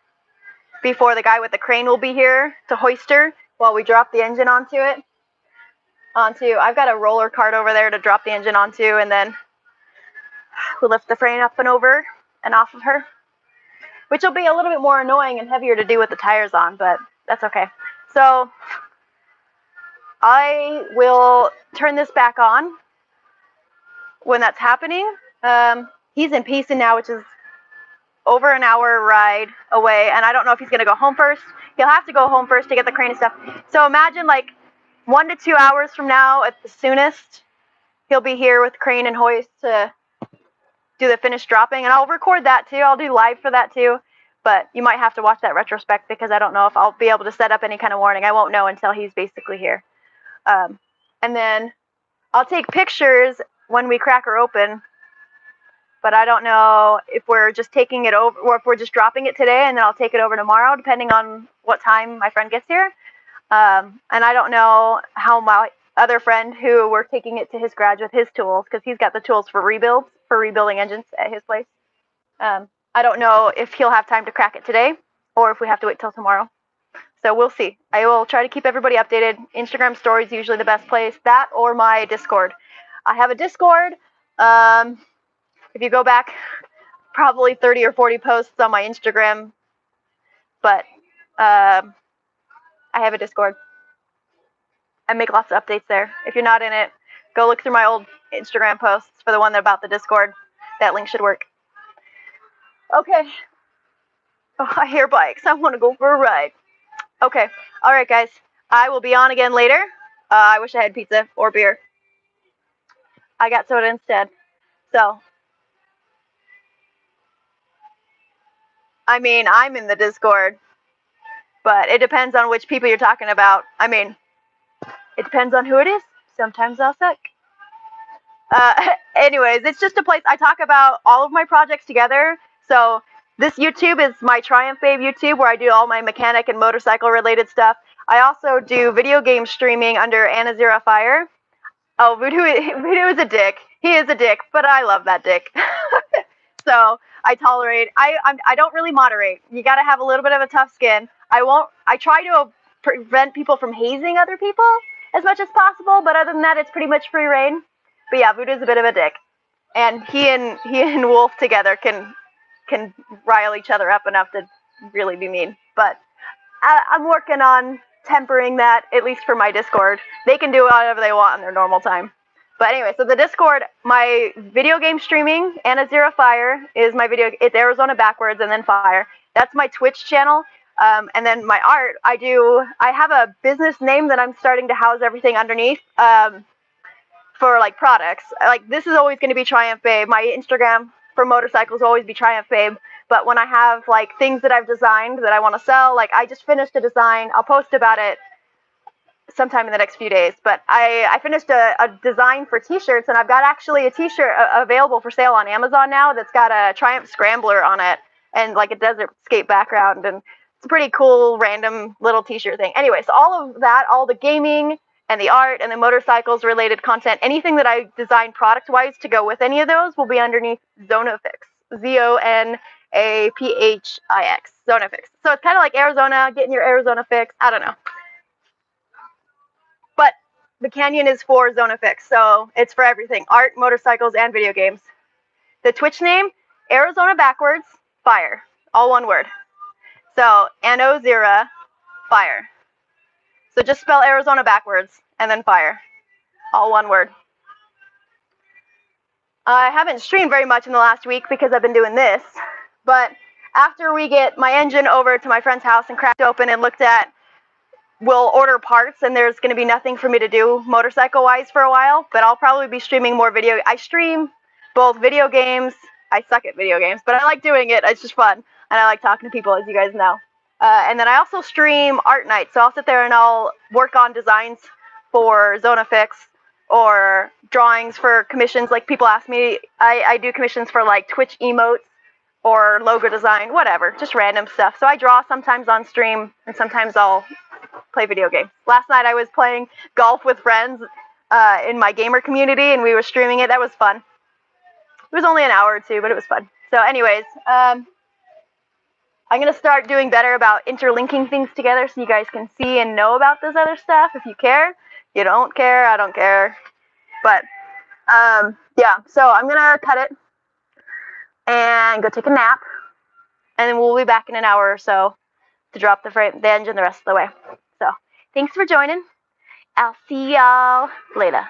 before the guy with the crane will be here to hoist her while we drop the engine onto it. I've got a roller cart over there to drop the engine onto, and then we'll lift the frame up and over and off of her, which will be a little bit more annoying and heavier to do with the tires on, but that's okay. So I will turn this back on when that's happening. He's in Payson now, which is over an hour ride away, and I don't know if he's going to go home first. He'll have to go home first to get the crane and stuff. So imagine like 1 to 2 hours from now at the soonest, he'll be here with crane and hoist to do the finished dropping, and I'll record that too. I'll do live for that too, but you might have to watch that retrospect because I don't know if I'll be able to set up any kind of warning. I won't know until he's basically here. And then I'll take pictures when we crack her open, but I don't know if we're just taking it over or if we're just dropping it today and then I'll take it over tomorrow, depending on what time my friend gets here. And I don't know how my other friend who we're taking it to his garage with his tools, because he's got the tools for rebuilding engines at his place. I don't know if he'll have time to crack it today or if we have to wait till tomorrow. So we'll see. I will try to keep everybody updated. Instagram stories usually the best place. That or my Discord. I have a Discord. If you go back, probably 30 or 40 posts on my Instagram. But I have a Discord. I make lots of updates there. If you're not in it, go look through my old Instagram posts for the one about the Discord. That link should work. Okay. Oh, I hear bikes. I want to go for a ride. Okay. All right, guys. I will be on again later. I wish I had pizza or beer. I got soda instead. So, I mean, I'm in the Discord, but it depends on which people you're talking about. I mean, it depends on who it is. Sometimes I'll suck. Anyways, it's just a place I talk about all of my projects together. So this YouTube is my Triumph Babe YouTube, where I do all my mechanic and motorcycle related stuff. I also do video game streaming under Anna Zero Fire. Oh, Voodoo is a dick. He is a dick, but I love that dick. So I tolerate. I don't really moderate. You got to have a little bit of a tough skin. I try to prevent people from hazing other people as much as possible, but other than that, it's pretty much free reign. But yeah, Voodoo's a bit of a dick, and he and Wolf together can rile each other up enough to really be mean. But I'm working on tempering that, at least for my Discord. They can do whatever they want in their normal time. But anyway, so the Discord, my video game streaming, Anna Zero Fire is my video. It's Arizona backwards and then Fire. That's my Twitch channel. And then my art, I have a business name that I'm starting to house everything underneath. For like products, like this is always going to be Triumph Babe. My Instagram for motorcycles will always be Triumph Babe. But when I have like things that I've designed that I want to sell, like I just finished a design, I'll post about it sometime in the next few days. But I finished a design for t-shirts, and I've got actually a t-shirt available for sale on Amazon now that's got a Triumph Scrambler on it and like a desert skate background, and it's a pretty cool random little t-shirt thing. Anyway, so all of that, all the gaming and the art and the motorcycles related content, anything that I designed product wise to go with any of those will be underneath Zonafix. Zonapix. Zonafix. So it's kind of like Arizona, getting your Arizona fix. I don't know. But the Canyon is for Zonafix, so it's for everything. Art, motorcycles, and video games. The Twitch name, Arizona backwards, Fire. All one word. So, Ano0 Fire. So just spell Arizona backwards, and then Fire. All one word. I haven't streamed very much in the last week because I've been doing this, but after we get my engine over to my friend's house and cracked open and looked at, we'll order parts, and there's going to be nothing for me to do motorcycle-wise for a while, but I'll probably be streaming more video. I stream both video games. I suck at video games, but I like doing it. It's just fun, and I like talking to people, as you guys know. And then I also stream art night, so I'll sit there and I'll work on designs for ZonaFix or drawings for commissions. Like, people ask me, I do commissions for like Twitch emotes or logo design, whatever, just random stuff. So I draw sometimes on stream, and sometimes I'll play video games. Last night I was playing golf with friends in my gamer community, and we were streaming it. That was fun. It was only an hour or two, but it was fun. So anyways, I'm going to start doing better about interlinking things together so you guys can see and know about this other stuff if you care. You don't care, I don't care. But, yeah, so I'm going to cut it and go take a nap, and then we'll be back in an hour or so to drop the engine the rest of the way. So, thanks for joining. I'll see y'all later.